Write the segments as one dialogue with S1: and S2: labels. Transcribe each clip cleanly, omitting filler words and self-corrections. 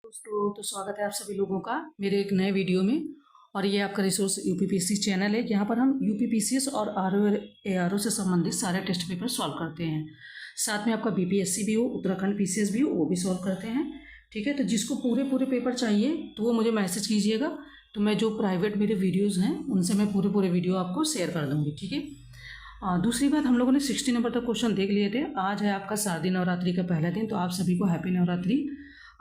S1: दोस्तों, तो स्वागत है आप सभी लोगों का मेरे एक नए वीडियो में। और ये आपका रिसोर्स यूपीपीएससी चैनल है, जहाँ पर हम यूपीपीसीएस और आरओ एआरओ से संबंधित सारे टेस्ट पेपर सॉल्व करते हैं। साथ में आपका बीपीएससी भी हो, उत्तराखंड पीसीएस भी हो, वो भी सॉल्व करते हैं। ठीक है, तो जिसको पूरे पेपर चाहिए तो वो मुझे मैसेज कीजिएगा, तो मैं जो प्राइवेट मेरे वीडियोज़ हैं उनसे मैं पूरे वीडियो आपको शेयर कर दूँगी। ठीक है। दूसरी बात, हम लोगों ने 60 नंबर तक क्वेश्चन देख लिए थे। आज है आपका शारदीय नवरात्रि का पहला दिन, तो आप सभी को हैप्पी नवरात्रि।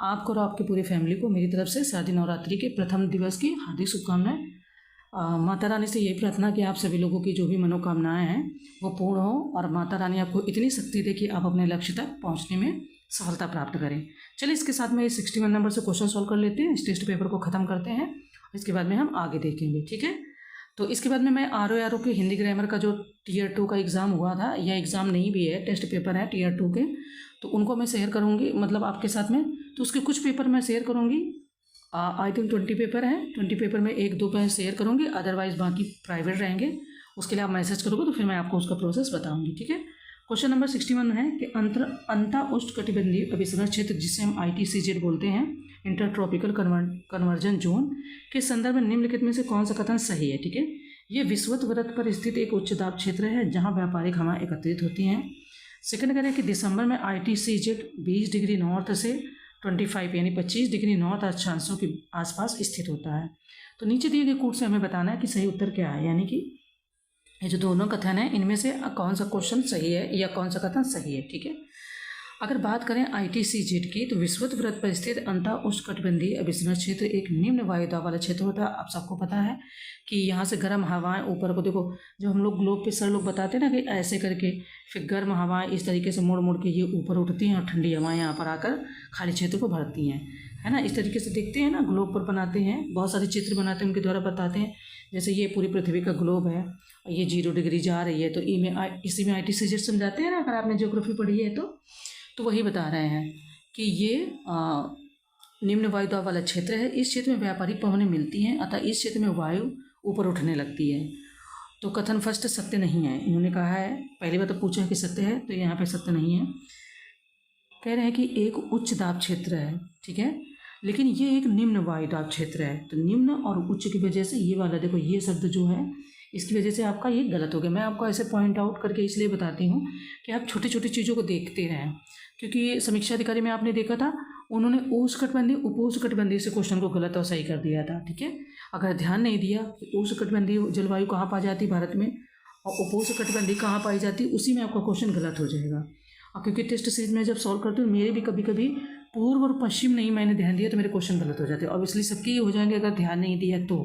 S1: आपको और आपकी पूरी फैमिली को मेरी तरफ से शारदीय नवरात्रि के प्रथम दिवस की हार्दिक शुभकामनाएं। माता रानी से यही प्रार्थना कि आप सभी लोगों की जो भी मनोकामनाएं हैं वो पूर्ण हो और माता रानी आपको इतनी शक्ति दे कि आप अपने लक्ष्य तक पहुंचने में सफलता प्राप्त करें। चलिए, इसके साथ में 61 नंबर से क्वेश्चन सॉल्व कर लेते हैं। इस टेस्ट पेपर को ख़त्म करते हैं, इसके बाद में हम आगे देखेंगे। ठीक है, तो इसके बाद में मैं आरओ के हिंदी ग्रामर का जो टीयर 2 का एग्ज़ाम हुआ था, यह एग्ज़ाम नहीं भी है, टेस्ट पेपर है टीयर 2 के, तो उनको मैं शेयर करूँगी मतलब आपके साथ में। तो उसके कुछ पेपर मैं शेयर करूँगी, आई थिंक 20 पेपर हैं, 20 पेपर में 1-2 मैं शेयर करूँगी, अदरवाइज़ बाकी प्राइवेट रहेंगे। उसके लिए आप मैसेज करोगे तो फिर मैं आपको उसका प्रोसेस बताऊँगी। ठीक है, क्वेश्चन नंबर 61 है कि अंतर उष्णकटिबंधीय अभिसरण क्षेत्र, जिसे हम ITCZ बोलते हैं, इंटर ट्रॉपिकल कन्वर्जन जोन, के संदर्भ में निम्नलिखित में से कौन सा कथन सही है। ठीक है, ये विषुवत वृत्त पर स्थित एक उच्च दाब क्षेत्र है जहाँ व्यापारिक हवाएं एकत्रित होती हैं। सेकंड करें कि दिसंबर में ITCZ 20 डिग्री नॉर्थ से 25 यानी 25 डिग्री नॉर्थ अक्षांशों के आसपास स्थित होता है। तो नीचे दिए गए कोड से हमें बताना है कि सही उत्तर क्या है, यानी कि ये जो दोनों कथन है इनमें से कौन सा क्वेश्चन सही है या कौन सा कथन सही है। ठीक है, अगर बात करें ITCZ की, तो विषुवत वृत्त पर स्थित अंतर उष्णकटिबंधीय अभिसरण क्षेत्र एक निम्न वायुदाब वाला क्षेत्र होता है। आप सबको पता है कि यहाँ से गर्म हवाएं ऊपर को, देखो जब हम लोग ग्लोब पे सर लोग बताते हैं ना कि ऐसे करके फिर गर्म हवाएं इस तरीके से मोड़ के ये ऊपर उठती हैं और ठंडी हवाएं यहाँ पर आकर खाली क्षेत्र को भरती हैं, है ना। इस तरीके से देखते हैं ना, ग्लोब पर बनाते हैं, बहुत सारे चित्र बनाते हैं, उनके द्वारा बताते हैं। जैसे ये पूरी पृथ्वी का ग्लोब है, ये 0 डिग्री जा रही है, तो इसी में ITCZ समझाते हैं ना, अगर आपने ज्योग्राफी पढ़ी है तो वही बता रहे हैं कि ये निम्न वायुदाब वाला क्षेत्र है। इस क्षेत्र में व्यापारिक पवनें मिलती हैं, अतः इस क्षेत्र में वायु ऊपर उठने लगती है। तो कथन फर्स्ट सत्य नहीं है। इन्होंने कहा है, पहली बार तो पूछा है कि सत्य है, तो यहाँ पे सत्य नहीं है। कह रहे हैं कि एक उच्च दाब क्षेत्र है, ठीक है, लेकिन ये एक निम्न वायुदाब क्षेत्र है। तो निम्न और उच्च की वजह से ये वाला, देखो ये शब्द जो है, इसकी वजह से आपका ये गलत हो गया। मैं आपको ऐसे पॉइंट आउट करके इसलिए बताती हूँ कि आप छोटी छोटी चीज़ों को देखते रहें, क्योंकि समीक्षा अधिकारी में आपने देखा था, उन्होंने उष्णकटिबंधीय उपोष्णकटिबंधीय से क्वेश्चन को गलत और सही कर दिया था। ठीक है, अगर ध्यान नहीं दिया कि उष्णकटिबंधीय जलवायु कहाँ पाई जाती भारत में और उपोष्णकटिबंधीय कहाँ पाई जाती, उसी में आपका क्वेश्चन गलत हो जाएगा। और क्योंकि टेस्ट सीरीज में जब सॉल्व करती हूँ, मेरे भी कभी कभी पूर्व और पश्चिम नहीं मैंने ध्यान दिया तो मेरे क्वेश्चन गलत हो जाते हैं। ऑब्वियसली सबके ये हो जाएंगे अगर ध्यान नहीं दिया तो,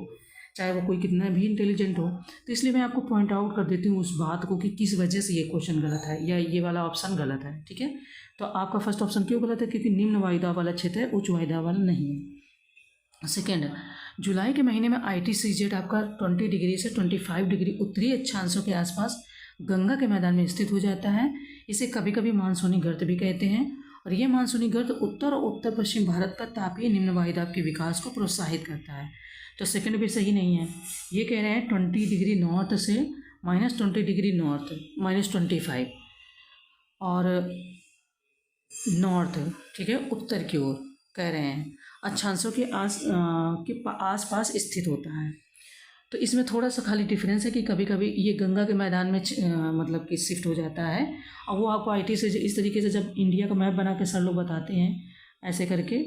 S1: चाहे वो कोई कितना भी इंटेलिजेंट हो। तो इसलिए मैं आपको पॉइंट आउट कर देती हूँ उस बात को कि किस वजह से ये क्वेश्चन गलत है या ये वाला ऑप्शन गलत है। ठीक है, तो आपका फर्स्ट ऑप्शन क्यों गलत है, क्योंकि निम्न वायुदाब वाला क्षेत्र है, उच्च वायुदाब वाला नहीं है। सेकेंड, जुलाई के महीने में ITCZ आपका 20 डिग्री से 25 डिग्री उत्तरी अक्षांशों के आसपास गंगा के मैदान में स्थित हो जाता है। इसे कभी कभी मानसूनी गर्त भी कहते हैं, और ये मानसूनी गर्त उत्तर और उत्तर पश्चिम भारत का तापीय निम्न वायुदाब के विकास को प्रोत्साहित करता है। तो सेकंड भी सही नहीं है। ये कह रहे हैं 20 डिग्री नॉर्थ से -20 डिग्री नॉर्थ, -25 और नॉर्थ, ठीक है, उत्तर की ओर कह रहे हैं, अक्षांशों के आस पास स्थित होता है। तो इसमें थोड़ा सा खाली डिफरेंस है कि कभी कभी ये गंगा के मैदान में मतलब कि शिफ्ट हो जाता है, और वो आपको IT से इस तरीके से जब इंडिया का मैप बना के सर लोग बताते हैं ऐसे करके,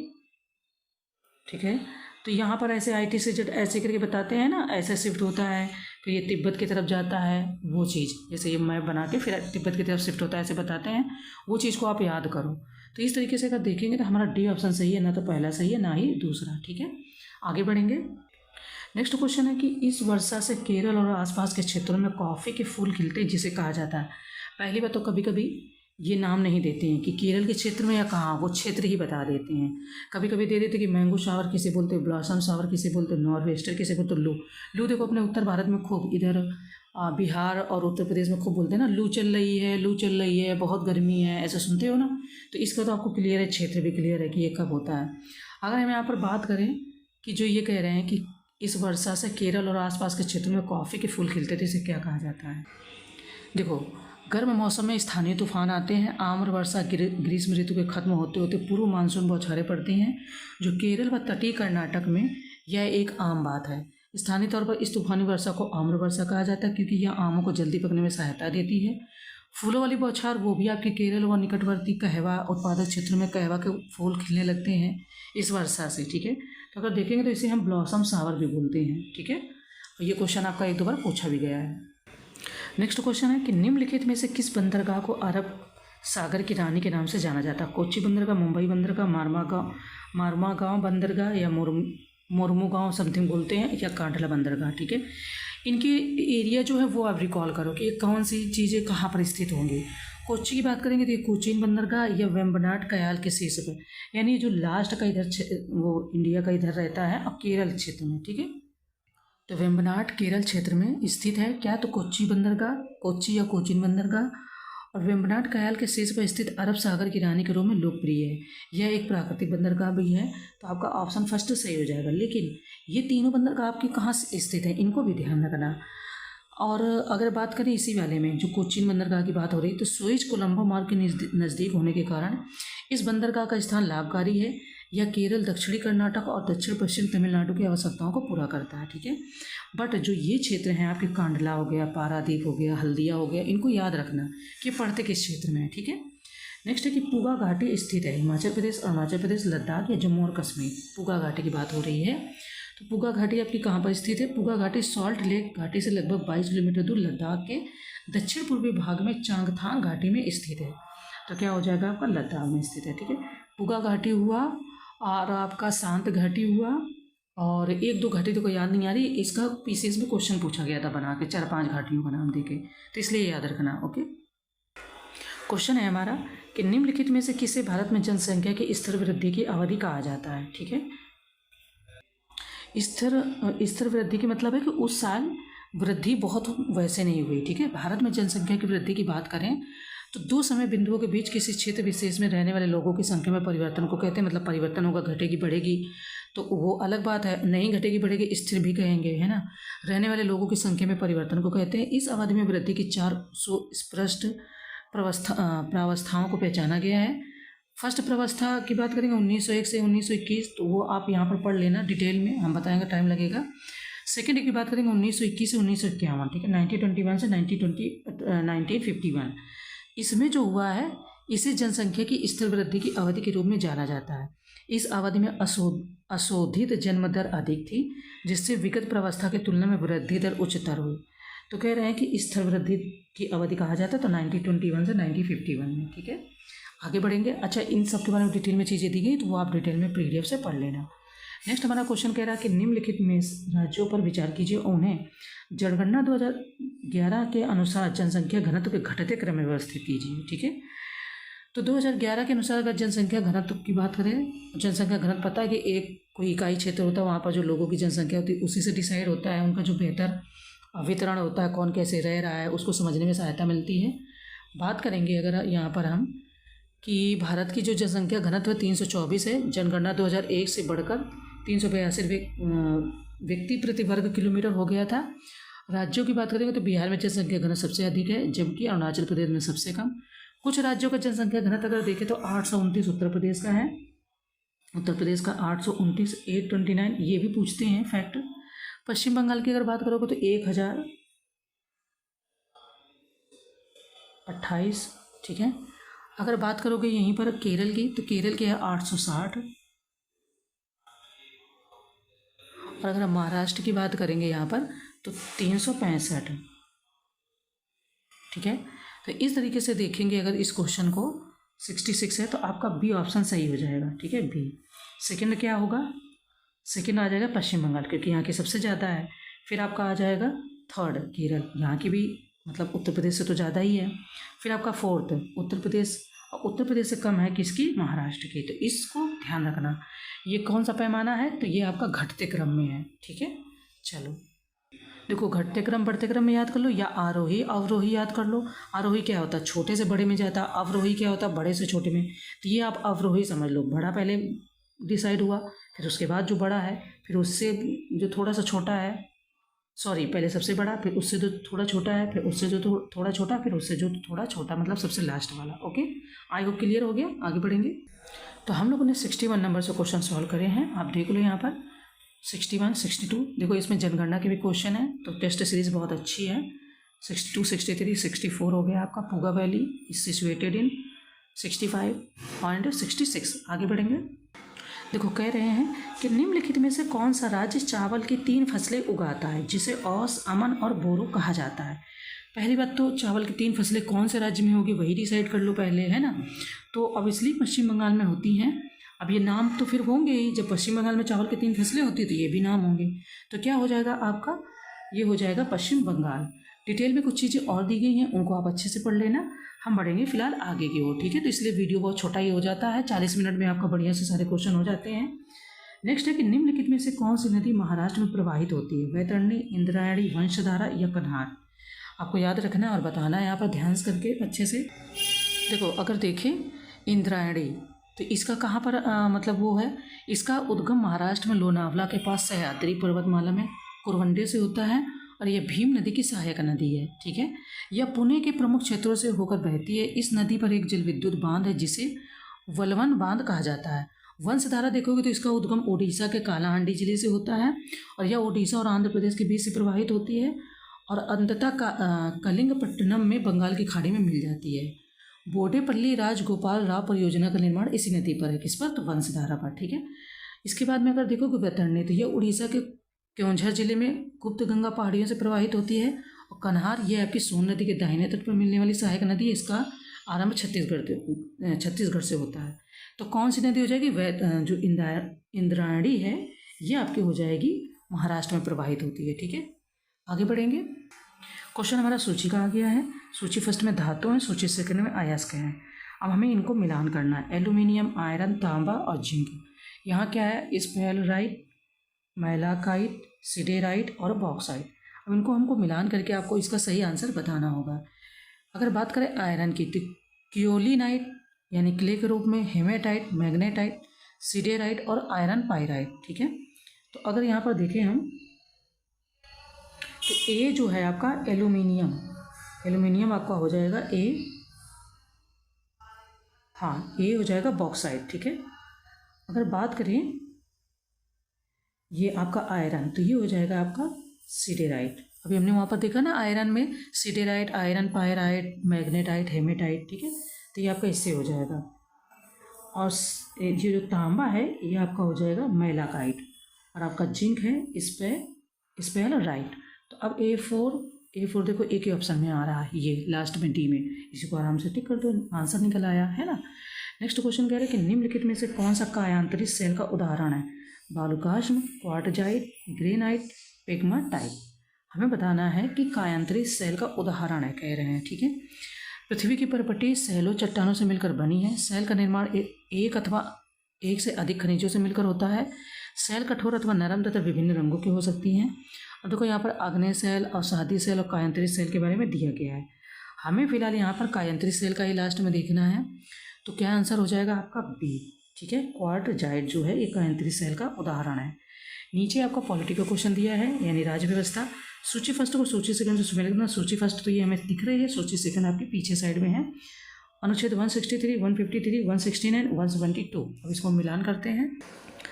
S1: ठीक है, तो यहाँ पर ऐसे ITCZ ऐसे करके बताते हैं ना, ऐसे शिफ्ट होता है, फिर ये तिब्बत की तरफ जाता है, वो चीज़ जैसे ये मैप बना के फिर तिब्बत की तरफ शिफ्ट होता है, ऐसे बताते हैं, वो चीज़ को आप याद करो। तो इस तरीके से अगर देखेंगे तो हमारा D ऑप्शन सही है, ना तो पहला सही है ना ही दूसरा। ठीक है, आगे बढ़ेंगे। नेक्स्ट क्वेश्चन है कि इस वर्षा से केरल और आसपास के क्षेत्रों में कॉफ़ी के फूल खिलते जिसे कहा जाता है। पहली बात तो कभी कभी ये नाम नहीं देते हैं कि केरल के क्षेत्र में या कहाँ, वो क्षेत्र ही बता देते हैं। कभी कभी दे देते कि मैंगो शावर किसे बोलते, ब्लॉसम शावर किसे बोलते, नॉर्वेस्टर किसे बोलते, लू देखो अपने उत्तर भारत में खूब, इधर बिहार और उत्तर प्रदेश में खूब बोलते हैं ना, लू चल रही है, बहुत गर्मी है, ऐसा सुनते हो ना। तो इसका तो आपको क्लियर है, क्षेत्र भी क्लियर है कि ये कब होता है। अगर हम यहाँ पर बात करें कि जो ये कह रहे हैं कि इस वर्षा से केरल और आसपास के क्षेत्रों में कॉफ़ी के फूल खिलते थे, इसे क्या कहा जाता है। देखो गर्म मौसम में स्थानीय तूफान आते हैं। आम्र वर्षा ग्रीष्म ऋतु के खत्म होते होते पूर्व मानसून बौछारें पड़ती हैं, जो केरल व तटीय कर्नाटक में यह एक आम बात है। स्थानीय तौर पर इस तूफानी वर्षा को आम्र वर्षा कहा जाता है, क्योंकि यह आमों को जल्दी पकने में सहायता देती है। फूलों वाली बौछार वो भी आपके केरल व निकटवर्ती कहवा उत्पादक क्षेत्र में कहवा के फूल खिलने लगते हैं इस वर्षा से, ठीक है। तो अगर देखेंगे तो इसे हम ब्लॉसम शावर भी बोलते हैं, ठीक है। ये क्वेश्चन आपका एक दो बार पूछा भी गया है। नेक्स्ट क्वेश्चन है कि निम्नलिखित में से किस बंदरगाह को अरब सागर की रानी के नाम से जाना जाता है? कोच्चि बंदरगाह, मुंबई बंदरगाह, मारमागांव बंदरगाह या मोरमुगांव समथिंग बोलते हैं, या कांडला बंदरगाह, ठीक है। इनके एरिया जो है वो आप रिकॉल करो कि कौन सी चीज़ें कहाँ पर स्थित होंगी। कोच्चि की बात करेंगे तो ये कोचीन बंदरगाह या वेम्बनाड कयाल के शीर्ष पर, यानी जो लास्ट का इधर वो इंडिया का इधर रहता है और केरल क्षेत्र में, ठीक है। तो वेम्बनाड केरल क्षेत्र में स्थित है क्या? तो कोच्चि बंदरगाह, कोच्चि या कोचीन बंदरगाह। और वेम्बनाड कयाल के शीर्ष पर स्थित अरब सागर की रानी के रूप में लोकप्रिय है। यह एक प्राकृतिक बंदरगाह भी है, तो आपका ऑप्शन फर्स्ट सही हो जाएगा। लेकिन ये तीनों बंदरगाह आपकी कहाँ स्थित है, इनको भी ध्यान रखना। और अगर बात करें इसी वाले में जो कोचीन बंदरगाह की बात हो रही है, तो सुएज कोलंबो मार्ग के नज़दीक होने के कारण इस बंदरगाह का स्थान लाभकारी है। यह केरल, दक्षिणी कर्नाटक और दक्षिण पश्चिम तमिलनाडु की आवश्यकताओं को पूरा करता है, ठीक है। बट जो ये क्षेत्र हैं आपके कांडला हो गया, पारादीप हो गया, हल्दिया हो गया, इनको याद रखना कि पढ़ते किस क्षेत्र में है, ठीक है। नेक्स्ट है कि पुगा घाटी स्थित है हिमाचल प्रदेश, अरुणाचल प्रदेश, लद्दाख या जम्मू और कश्मीर। पुगा घाटी की बात हो रही है, तो पुगा घाटी आपकी कहाँ पर स्थित है? पुगा घाटी सॉल्ट लेक घाटी से लगभग 22 किलोमीटर दूर लद्दाख के दक्षिण पूर्वी भाग में चांगथांग घाटी में स्थित है। तो क्या हो जाएगा आपका? लद्दाख में स्थित है, ठीक है। पुगा घाटी हुआ और आपका शांत घाटी हुआ, और एक दो घाटी तो कोई याद नहीं आ रही, इसका पीसीएस में क्वेश्चन पूछा गया था बना के 4-5 घाटियों का नाम देके, तो इसलिए याद रखना, ओके। क्वेश्चन है हमारा कि निम्नलिखित में से किसे भारत में जनसंख्या की स्थिर वृद्धि की अवधि कहा जाता है, ठीक है। स्थिर वृद्धि की मतलब है कि उस साल वृद्धि बहुत वैसे नहीं हुई, ठीक है। भारत में जनसंख्या की वृद्धि की बात करें तो दो समय बिंदुओं के बीच किसी क्षेत्र विशेष में रहने वाले लोगों की संख्या में परिवर्तन को कहते हैं। मतलब परिवर्तन होगा, घटेगी बढ़ेगी तो वो अलग बात है, नहीं घटेगी बढ़ेगी स्थिर भी कहेंगे, है ना। रहने वाले लोगों की संख्या में परिवर्तन को कहते हैं। इस अवधि में वृद्धि की 4 सुस्पष्ट प्रावस्थाओं को पहचाना गया है। फर्स्ट प्रावस्था की बात करेंगे 1901 से 1921, तो वो आप यहाँ पर पढ़ लेना डिटेल में, हम बताएंगे, टाइम लगेगा। सेकेंड की बात करेंगे 1921 से 1951, ठीक है। 1921 से 1951, इसमें जो हुआ है इसे जनसंख्या की स्थिर वृद्धि की अवधि के रूप में जाना जाता है। इस अवधि में अशोधित जन्म दर अधिक थी, जिससे विगत प्रावस्था की तुलना में वृद्धि दर उच्चतर हुई। तो कह रहे हैं कि स्थिर वृद्धि की अवधि कहा जाता है तो 1921 से 1951 में, ठीक है। आगे बढ़ेंगे। अच्छा, इन सब के बारे में डिटेल में चीज़ें दी गई तो वो आप डिटेल में पीडीएफ से पढ़ लेना। नेक्स्ट हमारा क्वेश्चन कह रहा है कि निम्नलिखित में राज्यों पर विचार कीजिए, उन्हें जनगणना 2011 के अनुसार जनसंख्या घनत्व के घटते क्रम में व्यवस्थित कीजिए, ठीक है। तो 2011 के अनुसार अगर जनसंख्या घनत्व की बात करें, जनसंख्या घनत्व पता है कि एक कोई इकाई क्षेत्र होता है, वहाँ पर जो लोगों की जनसंख्या होती है उसी से डिसाइड होता है, उनका जो बेहतर वितरण होता है, कौन कैसे रह रहा है उसको समझने में सहायता मिलती है। बात करेंगे अगर यहाँ पर हम कि भारत की जो जनसंख्या घनत्व 324 है, जनगणना 2001 से बढ़कर 382 व्यक्ति प्रति वर्ग किलोमीटर हो गया था। राज्यों की बात करेंगे तो बिहार में जनसंख्या घनत्व सबसे अधिक है, जबकि अरुणाचल प्रदेश में सबसे कम। कुछ राज्यों का जनसंख्या घनत्व अगर देखें तो 829 उत्तर प्रदेश का है, उत्तर प्रदेश का 829, 829 ये भी पूछते हैं फैक्ट। पश्चिम बंगाल की अगर बात करोगे तो 1028, ठीक है। अगर बात करोगे यहीं पर केरल की तो केरल के है 860, और अगर हम महाराष्ट्र की बात करेंगे यहाँ पर तो 365, ठीक है। तो इस तरीके से देखेंगे अगर इस क्वेश्चन को 66 है तो आपका बी ऑप्शन सही हो जाएगा, ठीक है, बी। सेकंड क्या होगा? सेकंड आ जाएगा पश्चिम बंगाल, क्योंकि यहाँ की सबसे ज़्यादा है। फिर आपका आ जाएगा थर्ड केरल, यहाँ की भी मतलब उत्तर प्रदेश से तो ज़्यादा ही है। फिर आपका फोर्थ उत्तर प्रदेश, और उत्तर प्रदेश से कम है किसकी? महाराष्ट्र की। तो इसको ध्यान रखना, ये कौन सा पैमाना है? तो ये आपका घटते क्रम में है, ठीक है। चलो देखो, घटते क्रम बढ़ते क्रम में याद कर लो, या आरोही अवरोही याद कर लो। आरोही क्या होता है? छोटे से बड़े में जाता है। अवरोही क्या होता है? बड़े से छोटे में। तो ये आप अवरोही समझ लो, बड़ा पहले डिसाइड हुआ, फिर उसके बाद जो बड़ा है, फिर उससे जो थोड़ा सा छोटा है, सॉरी, पहले सबसे बड़ा, फिर उससे जो थोड़ा छोटा है, फिर उससे जो थोड़ा छोटा, फिर उससे जो थोड़ा छोटा, मतलब सबसे लास्ट वाला। ओके, आई होप क्लियर हो गया। आगे बढ़ेंगे। तो हम लोगों ने 61 नंबर से क्वेश्चन सॉल्व करे हैं। आप देख लो यहाँ पर 61, 62। देखो इसमें जनगणना के भी क्वेश्चन है, तो टेस्ट सीरीज बहुत अच्छी है। 62, 63, 64 हो गया आपका। Puga valley is situated in 65 और 66। आगे बढ़ेंगे। देखो कह रहे हैं कि निम्नलिखित में से कौन सा राज्य चावल की 3 फसलें उगाता है, जिसे औस, अमन और बोरो कहा जाता है। पहली बात तो चावल की 3 फसलें कौन से राज्य में होगी वही डिसाइड कर लो पहले, है ना। तो ऑब्वियसली पश्चिम बंगाल में होती हैं। अब ये नाम तो फिर होंगे ही, जब पश्चिम बंगाल में चावल की 3 फसलें होती है तो ये भी नाम होंगे। तो क्या हो जाएगा आपका, ये हो जाएगा पश्चिम बंगाल। डिटेल में कुछ चीज़ें और दी गई हैं, उनको आप अच्छे से पढ़ लेना। हम बढ़ेंगे फिलहाल आगे की ओर, ठीक है। तो इसलिए वीडियो बहुत छोटा ही हो जाता है, 40 मिनट में आपका बढ़िया से सारे क्वेश्चन हो जाते हैं। नेक्स्ट है कि निम्नलिखित में से कौन सी नदी महाराष्ट्र में प्रवाहित होती है। वैतरणी, इंद्रायणी, वंशधारा या कन्हार। आपको याद रखना है और बताना है यहाँ पर ध्यान से करके अच्छे से। देखो अगर देखें इंद्रायणी, तो इसका कहाँ पर मतलब वो है, इसका उद्गम महाराष्ट्र में लोनावला के पास सह्याद्री पर्वतमाला में कुरवंडे से होता है, और यह भीम नदी की सहायक नदी है, ठीक है। यह पुणे के प्रमुख क्षेत्रों से होकर बहती है। इस नदी पर एक जल विद्युत बांध है जिसे वलवन बांध कहा जाता है। वंशधारा देखोगे तो इसका उद्गम ओडिशा के कालाहांडी जिले से होता है, और यह ओडिशा और आंध्र प्रदेश के बीच से प्रवाहित होती है, और अंततः कलिंगपट्टनम में बंगाल की खाड़ी में मिल जाती है। बोडेपल्ली राजगोपाल राव परियोजना का निर्माण इसी नदी पर है। किस पर, तो वंशधारा पर, ठीक है। इसके बाद में अगर देखोगे वैतरणी, तो यह उड़ीसा के क्योंझर जिले में गुप्त गंगा पहाड़ियों से प्रवाहित होती है। और कन्हार, यह आपकी सोन नदी के दाहिने तट पर मिलने वाली सहायक नदी है। इसका आरंभ छत्तीसगढ़ से होता है। तो कौन सी नदी हो जाएगी, जो इंद्रायणी है ये आपकी हो जाएगी महाराष्ट्र में प्रवाहित होती है, ठीक है। आगे बढ़ेंगे। क्वेश्चन हमारा सूची का आ गया है। सूची फर्स्ट में धातु है, सूची सेकंड में अयस्क है। अब हमें इनको मिलान करना है, एल्यूमिनियम, आयरन, तांबा और जिंक। यहाँ क्या है, स्फेलराइट, मैलाकाइट, सिडेराइट और बॉक्साइट। अब इनको हमको मिलान करके आपको इसका सही आंसर बताना होगा। अगर बात करें आयरन की, तो क्योलिनाइट यानी क्ले के रूप में, हेमेटाइट, मैग्नेटाइट, सिडेराइट और आयरन पाइराइट, ठीक है। तो अगर यहाँ पर देखें हम, तो ए जो है आपका एल्यूमिनियम आपका हो जाएगा ए, हाँ ए हो जाएगा बॉक्साइट, ठीक है। अगर बात करें ये आपका आयरन, तो ये हो जाएगा आपका सिडेराइट। अभी हमने वहाँ पर देखा ना आयरन में siderite, iron pyrite, magnetite, haematite, ठीक है। तो ये आपका इससे हो जाएगा। और ये जो तांबा है ये आपका हो जाएगा मैलाकाइट, और आपका जिंक है स्पेलराइट। तो अब ए4 देखो एक ही ऑप्शन में आ रहा है, ये लास्ट में डी में, इसी को आराम से टिक कर दो, आंसर निकल आया है ना। नेक्स्ट क्वेश्चन कह रहे हैं कि निम्नलिखित में से कौन सा कायांतरित सेल का उदाहरण है। बालुकाष्म, क्वार्टजाइट, ग्रेनाइट, पेग्माटाइट। हमें बताना है कि कायांतरित सेल का उदाहरण है कह रहे हैं, ठीक है। पृथ्वी की परपटी सेलों चट्टानों से मिलकर बनी है। सेल का निर्माण एक अथवा एक से अधिक खनिजों से मिलकर होता है। सेल कठोर अथवा नरम तथा विभिन्न रंगों की हो सकती हैं। अब देखो यहाँ पर आग्नेय सेल, अवसादी सेल और कायांतरित सेल के बारे में दिया गया है। हमें फिलहाल यहाँ पर कायांतरित सेल का ही लास्ट में देखना है। तो क्या आंसर हो जाएगा आपका बी, ठीक है। क्वार्टजाइट जो है ये कायांतरित सेल का उदाहरण है। नीचे आपका पॉलिटिकल क्वेश्चन दिया है, यानी राज्य व्यवस्था। सूची फर्स्ट को सूची सेकंड से मिलना। सूची फर्स्ट तो ये हमें दिख रही है, सूची सेकंड आपके पीछे साइड में है। अनुच्छेद 163, 153, 169, 172। अब इसको मिलान करते हैं।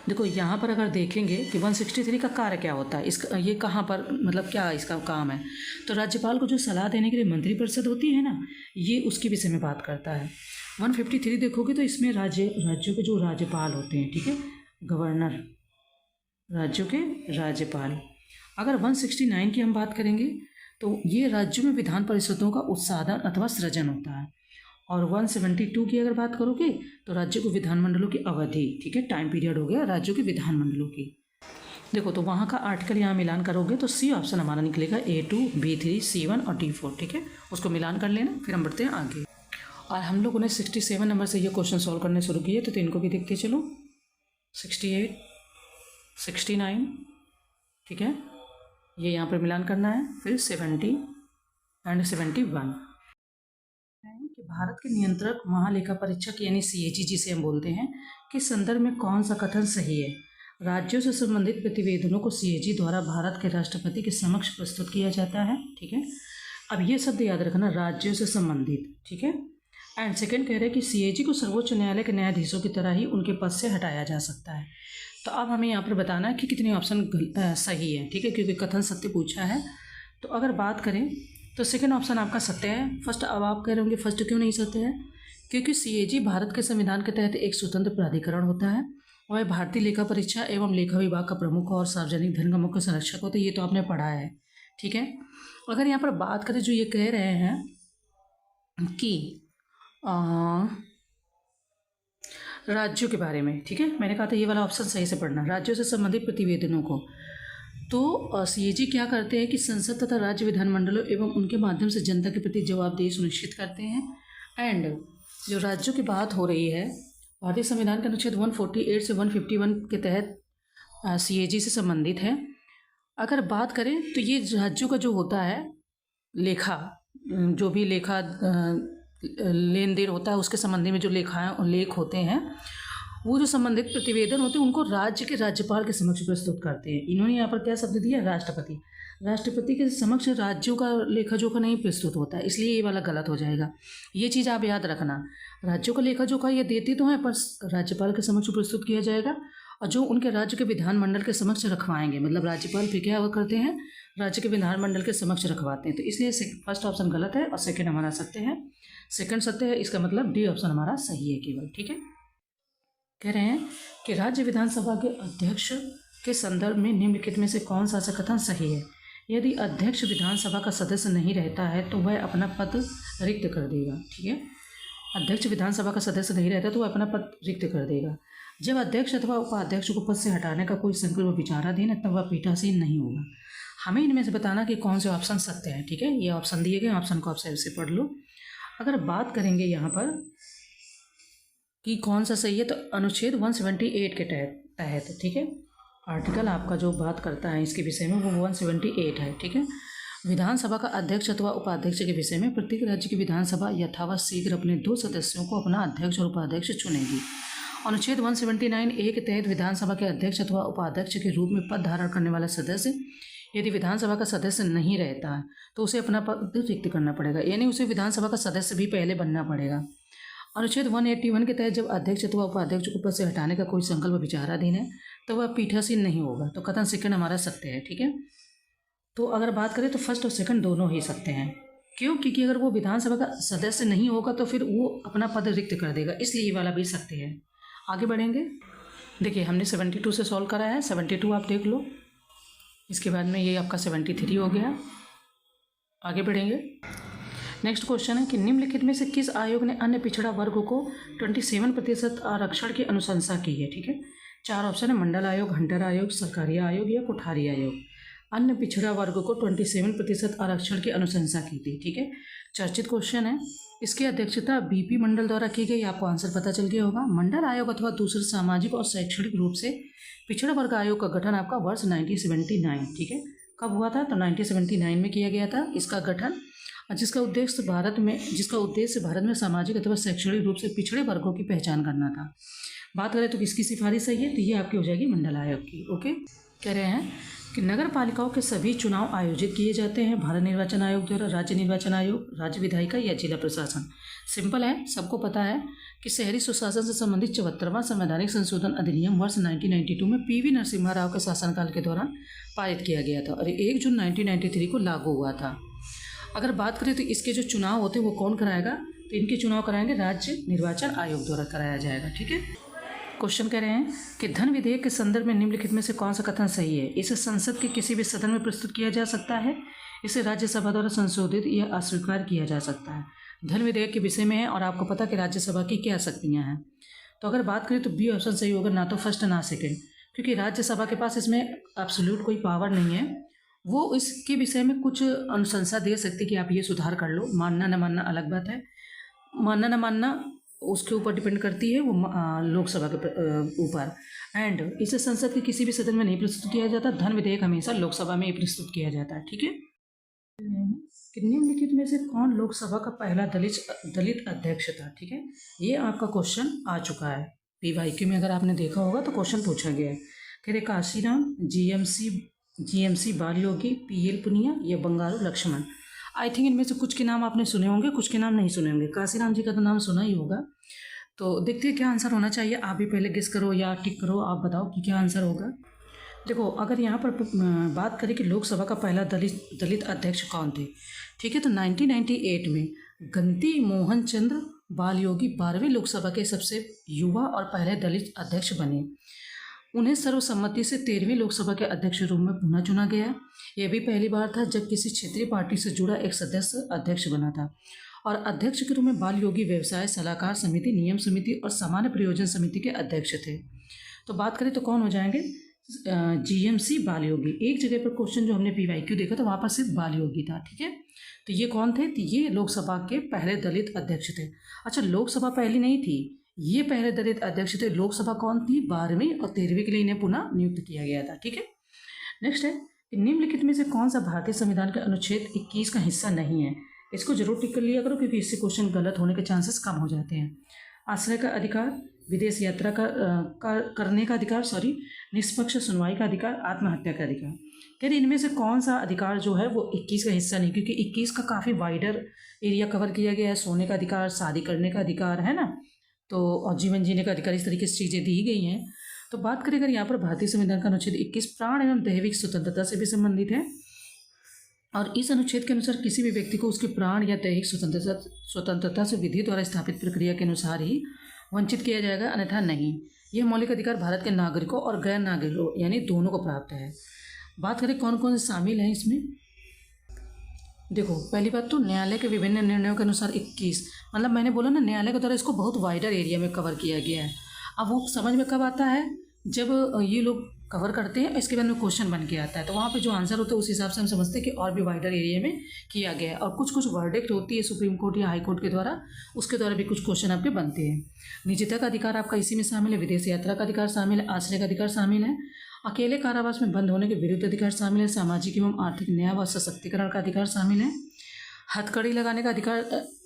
S1: देखो यहाँ पर अगर देखेंगे कि 163 का कार्य क्या होता है, इसका ये कहाँ पर मतलब क्या इसका काम है, तो राज्यपाल को जो सलाह देने के लिए मंत्रिपरिषद होती है ना, ये उसके विषय में बात करता है। 153 देखोगे तो इसमें राज्यों के जो राज्यपाल होते हैं, ठीक है, गवर्नर, राज्यों के राज्यपाल। अगर 169 की हम बात करेंगे तो ये राज्यों में विधान परिषदों का उत्साधन अथवा सृजन होता है। और 172 की अगर बात करोगे तो राज्यों को विधानमंडलों की अवधि, ठीक है, टाइम पीरियड हो गया राज्यों के विधानमंडलों की। देखो तो वहाँ का आर्टिकल यहाँ मिलान करोगे तो सी ऑप्शन हमारा निकलेगा, A2, B3, C1 और D4, ठीक है। उसको मिलान कर लेना, फिर हम बढ़ते हैं आगे। और हम लोगों ने 67 नंबर से ये क्वेश्चन सॉल्व करने शुरू किए, तो इनको भी देखते चलो। 68, 69, ठीक है, ये यहाँ पर मिलान करना है। फिर 70 एंड 71। कि भारत के नियंत्रक महालेखा परीक्षक यानी CAG जिसे हम बोलते हैं, के संदर्भ में कौन सा कथन सही है। राज्यों से संबंधित प्रतिवेदनों को सीएजी द्वारा भारत के राष्ट्रपति के समक्ष प्रस्तुत किया जाता है। ठीक है, अब ये शब्द याद रखना, राज्यों से संबंधित। ठीक है, एंड सेकंड कह रहे हैं कि सीएजी को सर्वोच्च न्यायालय के न्यायाधीशों की तरह ही उनके पद से हटाया जा सकता है। तो अब हमें यहाँ पर बताना है कि कितने ऑप्शन सही है। ठीक है, क्योंकि कथन सत्य पूछा है। तो अगर बात करें तो सेकेंड ऑप्शन आपका सत्य है। फर्स्ट, अब आप कह रहे होंगे फर्स्ट क्यों नहीं सत्य है? क्योंकि सीएजी भारत के संविधान के तहत एक स्वतंत्र प्राधिकरण होता है। वह भारतीय लेखा परीक्षा एवं लेखा विभाग का प्रमुख और सार्वजनिक धन का मुख्य संरक्षक होता है। ये तो आपने पढ़ा है। ठीक है, अगर यहाँ पर बात करें जो ये कह रहे हैं कि राज्यों के बारे में, ठीक है, मैंने कहा था ये वाला ऑप्शन सही से पढ़ना, राज्यों से संबंधित प्रतिवेदनों को। तो सीएजी क्या करते हैं कि संसद तथा राज्य विधानमंडलों एवं उनके माध्यम से जनता के प्रति जवाबदेही सुनिश्चित करते हैं। एंड जो राज्यों की बात हो रही है, भारतीय संविधान के अनुच्छेद 148 से 151 के तहत सीएजी से संबंधित है। अगर बात करें तो ये राज्यों का जो होता है लेखा, जो भी लेखा लेन देन होता है उसके संबंधी में जो लेख होते हैं, वो जो संबंधित प्रतिवेदन होते हैं उनको राज्य के राज्यपाल के समक्ष प्रस्तुत करते हैं। इन्होंने यहाँ पर क्या शब्द दिया? राष्ट्रपति। राष्ट्रपति के समक्ष राज्यों का लेखा जोखा नहीं प्रस्तुत होता है, इसलिए ये वाला गलत हो जाएगा। ये चीज़ आप याद रखना, राज्यों का लेखा जोखा ये देते तो हैं पर राज्यपाल के समक्ष प्रस्तुत किया जाएगा, और जो उनके राज्य के विधानमंडल के समक्ष रखवाएंगे, मतलब राज्यपाल फिर क्या करते हैं, राज्य के विधानमंडल के समक्ष रखवाते हैं। तो इसलिए फर्स्ट ऑप्शन गलत है और सेकेंड हमारा सत्य है। सेकेंड सत्य है, इसका मतलब डी ऑप्शन हमारा सही है केवल। ठीक है, कह रहे हैं कि राज्य विधानसभा के अध्यक्ष के संदर्भ में निम्नलिखित में से कौन सा कथन सही है? यदि अध्यक्ष विधानसभा का सदस्य नहीं रहता है तो वह अपना पद रिक्त कर देगा। ठीक है, अध्यक्ष विधानसभा का सदस्य नहीं रहता तो वह अपना पद रिक्त कर देगा। जब अध्यक्ष अथवा उपाध्यक्ष को पद से हटाने का कोई संकल्प विचाराधीन है तब वह पीठासीन नहीं होगा। हमें इनमें से बताना कि कौन से ऑप्शन सत्य है। ठीक है, ये ऑप्शन दिए गए, ऑप्शन को आप सही से पढ़ लो। अगर बात करेंगे यहाँ पर कि कौन सा सही है, तो अनुच्छेद 178 के तहत, ठीक है, आर्टिकल आपका जो बात करता है इसके विषय में वो 178 है। ठीक है, विधानसभा का अध्यक्ष अथवा उपाध्यक्ष के विषय में प्रत्येक राज्य की विधानसभा यथावत शीघ्र अपने 2 सदस्यों को अपना अध्यक्ष और उपाध्यक्ष चुनेगी। अनुच्छेद 179A के तहत विधानसभा के अध्यक्ष अथवा उपाध्यक्ष के रूप में पद धारण करने वाला सदस्य यदि विधानसभा का सदस्य नहीं रहता है तो उसे अपना पद रिक्त करना पड़ेगा, यानी उसे विधानसभा का सदस्य भी पहले बनना पड़ेगा। अनुच्छेद 181 के तहत जब अध्यक्ष अथवा उपाध्यक्ष को पद से हटाने का कोई संकल्प विचाराधीन है तो वह पीठासीन नहीं होगा। तो कथन सेकंड हमारा सत्य है। ठीक है, तो अगर बात करें तो फर्स्ट और सेकंड दोनों ही सत्य हैं। क्यों? क्योंकि अगर वो विधानसभा का सदस्य नहीं होगा तो फिर वो अपना पद रिक्त कर देगा, इसलिए ये वाला भी सत्य है। आगे बढ़ेंगे, देखिए हमने 72 से सॉल्व करा है, 72 आप देख लो, इसके बाद में ये आपका 73 हो गया। आगे बढ़ेंगे, नेक्स्ट क्वेश्चन है कि निम्नलिखित में से किस आयोग ने अन्य पिछड़ा वर्ग को 27% आरक्षण की अनुशंसा की है? ठीक है, 4 ऑप्शन है, मंडल आयोग, हंटर आयोग, सरकारी आयोग या कोठारी आयोग। अन्य पिछड़ा वर्ग को 27% आरक्षण की अनुशंसा की थी। ठीक है, चर्चित क्वेश्चन है। इसकी अध्यक्षता बीपी मंडल द्वारा की गई, आपको आंसर पता चल गया होगा। मंडल आयोग अथवा दूसरे सामाजिक और शैक्षणिक रूप से पिछड़ा वर्ग आयोग का गठन आपका वर्ष 1979, ठीक है, कब हुआ था? तो 1979 में किया गया था इसका गठन, जिसका उद्देश्य भारत में सामाजिक अथवा शैक्षणिक रूप से पिछड़े वर्गों की पहचान करना था। बात करें तो किसकी सिफारिश सही है? तो ये आपकी हो जाएगी मंडल आयोग की। ओके, कह रहे हैं कि नगर पालिकाओं के सभी चुनाव आयोजित किए जाते हैं भारत निर्वाचन आयोग द्वारा, राज्य निर्वाचन आयोग, राज्य विधायिका या जिला प्रशासन। सिंपल है, सबको पता है कि शहरी सुशासन से संबंधित 74वां संवैधानिक संशोधन अधिनियम वर्ष 1992 में पीवी नरसिम्हा राव के शासनकाल के दौरान पारित किया गया था और 1 जून 1993 को लागू हुआ था। अगर बात करें तो इसके जो चुनाव होते हैं वो कौन कराएगा? तो इनके चुनाव कराएंगे राज्य निर्वाचन आयोग द्वारा कराया जाएगा। ठीक है, क्वेश्चन कह रहे हैं कि धन विधेयक के संदर्भ में निम्नलिखित में से कौन सा कथन सही है? इसे संसद के किसी भी सदन में प्रस्तुत किया जा सकता है, इसे राज्यसभा द्वारा संशोधित या अस्वीकार किया जा सकता है। धन विधेयक के विषय में है और आपको पता कि राज्यसभा की क्या शक्तियाँ हैं। तो अगर बात करें तो बी ऑप्शन सही होगा, ना तो फर्स्ट ना सेकेंड, क्योंकि राज्यसभा के पास इसमें एब्सोल्यूट कोई पावर नहीं है। वो इसके विषय में कुछ अनुशंसा दे सकती कि आप ये सुधार कर लो, मानना न मानना अलग बात है। मानना न मानना उसके ऊपर डिपेंड करती है, वो लोकसभा के ऊपर। एंड इसे संसद के किसी भी सदन में नहीं प्रस्तुत किया जाता। धन विधेयक हमेशा लोकसभा में ही प्रस्तुत किया जाता है। ठीक है, निम्नलिखित में से कौन लोकसभा का पहला दलित अध्यक्ष था? ठीक है, ये आपका क्वेश्चन आ चुका है PYQ में, अगर आपने देखा होगा तो क्वेश्चन पूछा गया है। कह रहे काशीराम, जीएमसी बाल योगी, पीएल पुनिया या बंगारू लक्ष्मण। आई थिंक इनमें से कुछ के नाम आपने सुने होंगे, कुछ के नाम नहीं सुने होंगे। काशीराम जी का तो नाम सुना ही होगा। तो देखते हैं क्या आंसर होना चाहिए। आप भी पहले गेस करो या टिक करो, आप बताओ कि क्या आंसर होगा। देखो, अगर यहाँ पर बात करें कि लोकसभा का पहला दलित अध्यक्ष कौन थे, ठीक है, तो 1998 में गंती मोहन चंद्र बाल योगी 12वीं लोकसभा के सबसे युवा और पहले दलित अध्यक्ष बने। उन्हें सर्वसम्मति से 13वीं लोकसभा के अध्यक्ष के रूप में पुनः चुना गया। यह भी पहली बार था जब किसी क्षेत्रीय पार्टी से जुड़ा एक सदस्य अध्यक्ष बना था। और अध्यक्ष के रूप में बाल योगी व्यवसाय सलाहकार समिति, नियम समिति और सामान्य प्रयोजन समिति के अध्यक्ष थे। तो बात करें तो कौन हो जाएंगे, जीएमसी बाल योगी। एक जगह पर क्वेश्चन जो हमने पीवाईक्यू देखा था वहाँ पर सिर्फ बाल योगी था, ठीक है। तो ये कौन थे, तो ये लोकसभा के पहले दलित अध्यक्ष थे। अच्छा, लोकसभा पहली नहीं थी, ये पहले दलित अध्यक्ष थे। लोकसभा कौन थी, 12वीं और 13वीं के लिए इन्हें पुनः नियुक्त किया गया था, ठीक है। नेक्स्ट है, निम्नलिखित में से कौन सा भारतीय संविधान के अनुच्छेद 21 का हिस्सा नहीं है। इसको जरूर टिक कर लिया करो क्योंकि इससे क्वेश्चन गलत होने के चांसेस कम हो जाते हैं। आश्रय का अधिकार, विदेश यात्रा करने का अधिकार, निष्पक्ष सुनवाई का अधिकार, आत्महत्या का अधिकार। कह रही इनमें से कौन सा अधिकार जो है वो 21 का हिस्सा नहीं, क्योंकि 21 का काफ़ी वाइडर एरिया कवर किया गया है। सोने का अधिकार, शादी करने का अधिकार है ना, तो और जीवन जीने का अधिकार, इस तरीके से चीज़ें दी गई हैं। तो बात करें अगर यहाँ पर भारतीय संविधान का अनुच्छेद 21 प्राण एवं दैहिक स्वतंत्रता से भी संबंधित है। और इस अनुच्छेद के अनुसार किसी भी व्यक्ति को उसके प्राण या दैहिक स्वतंत्रता से विधि द्वारा स्थापित प्रक्रिया के अनुसार ही वंचित किया जाएगा, अन्यथा नहीं। यह मौलिक अधिकार भारत के नागरिकों और गैर नागरिकों यानी दोनों को प्राप्त है। बात करें कौन कौन से शामिल हैं इसमें। देखो, पहली बात तो न्यायालय के विभिन्न निर्णयों के अनुसार 21, मतलब मैंने बोला ना, न्यायालय के द्वारा इसको बहुत वाइडर एरिया में कवर किया गया है। अब वो समझ में कब आता है, जब ये लोग कवर करते हैं, इसके बाद में क्वेश्चन बन के आता है, तो वहाँ पे जो आंसर होता है उस हिसाब से हम समझते हैं कि और भी वाइडर एरिया में किया गया है। और कुछ कुछ वर्डिक्ट होती है सुप्रीम कोर्ट या हाई कोर्ट के द्वारा, उसके द्वारा भी कुछ क्वेश्चन आपके बनते हैं। निजता का अधिकार आपका इसी में शामिल है, विदेश यात्रा का अधिकार शामिल है, आश्रय का अधिकार शामिल है, अकेले कारावास में बंद होने के विरुद्ध अधिकार शामिल है, सामाजिक एवं आर्थिक न्याय व सशक्तिकरण का अधिकार शामिल है, हथकड़ी लगाने का अधिकार,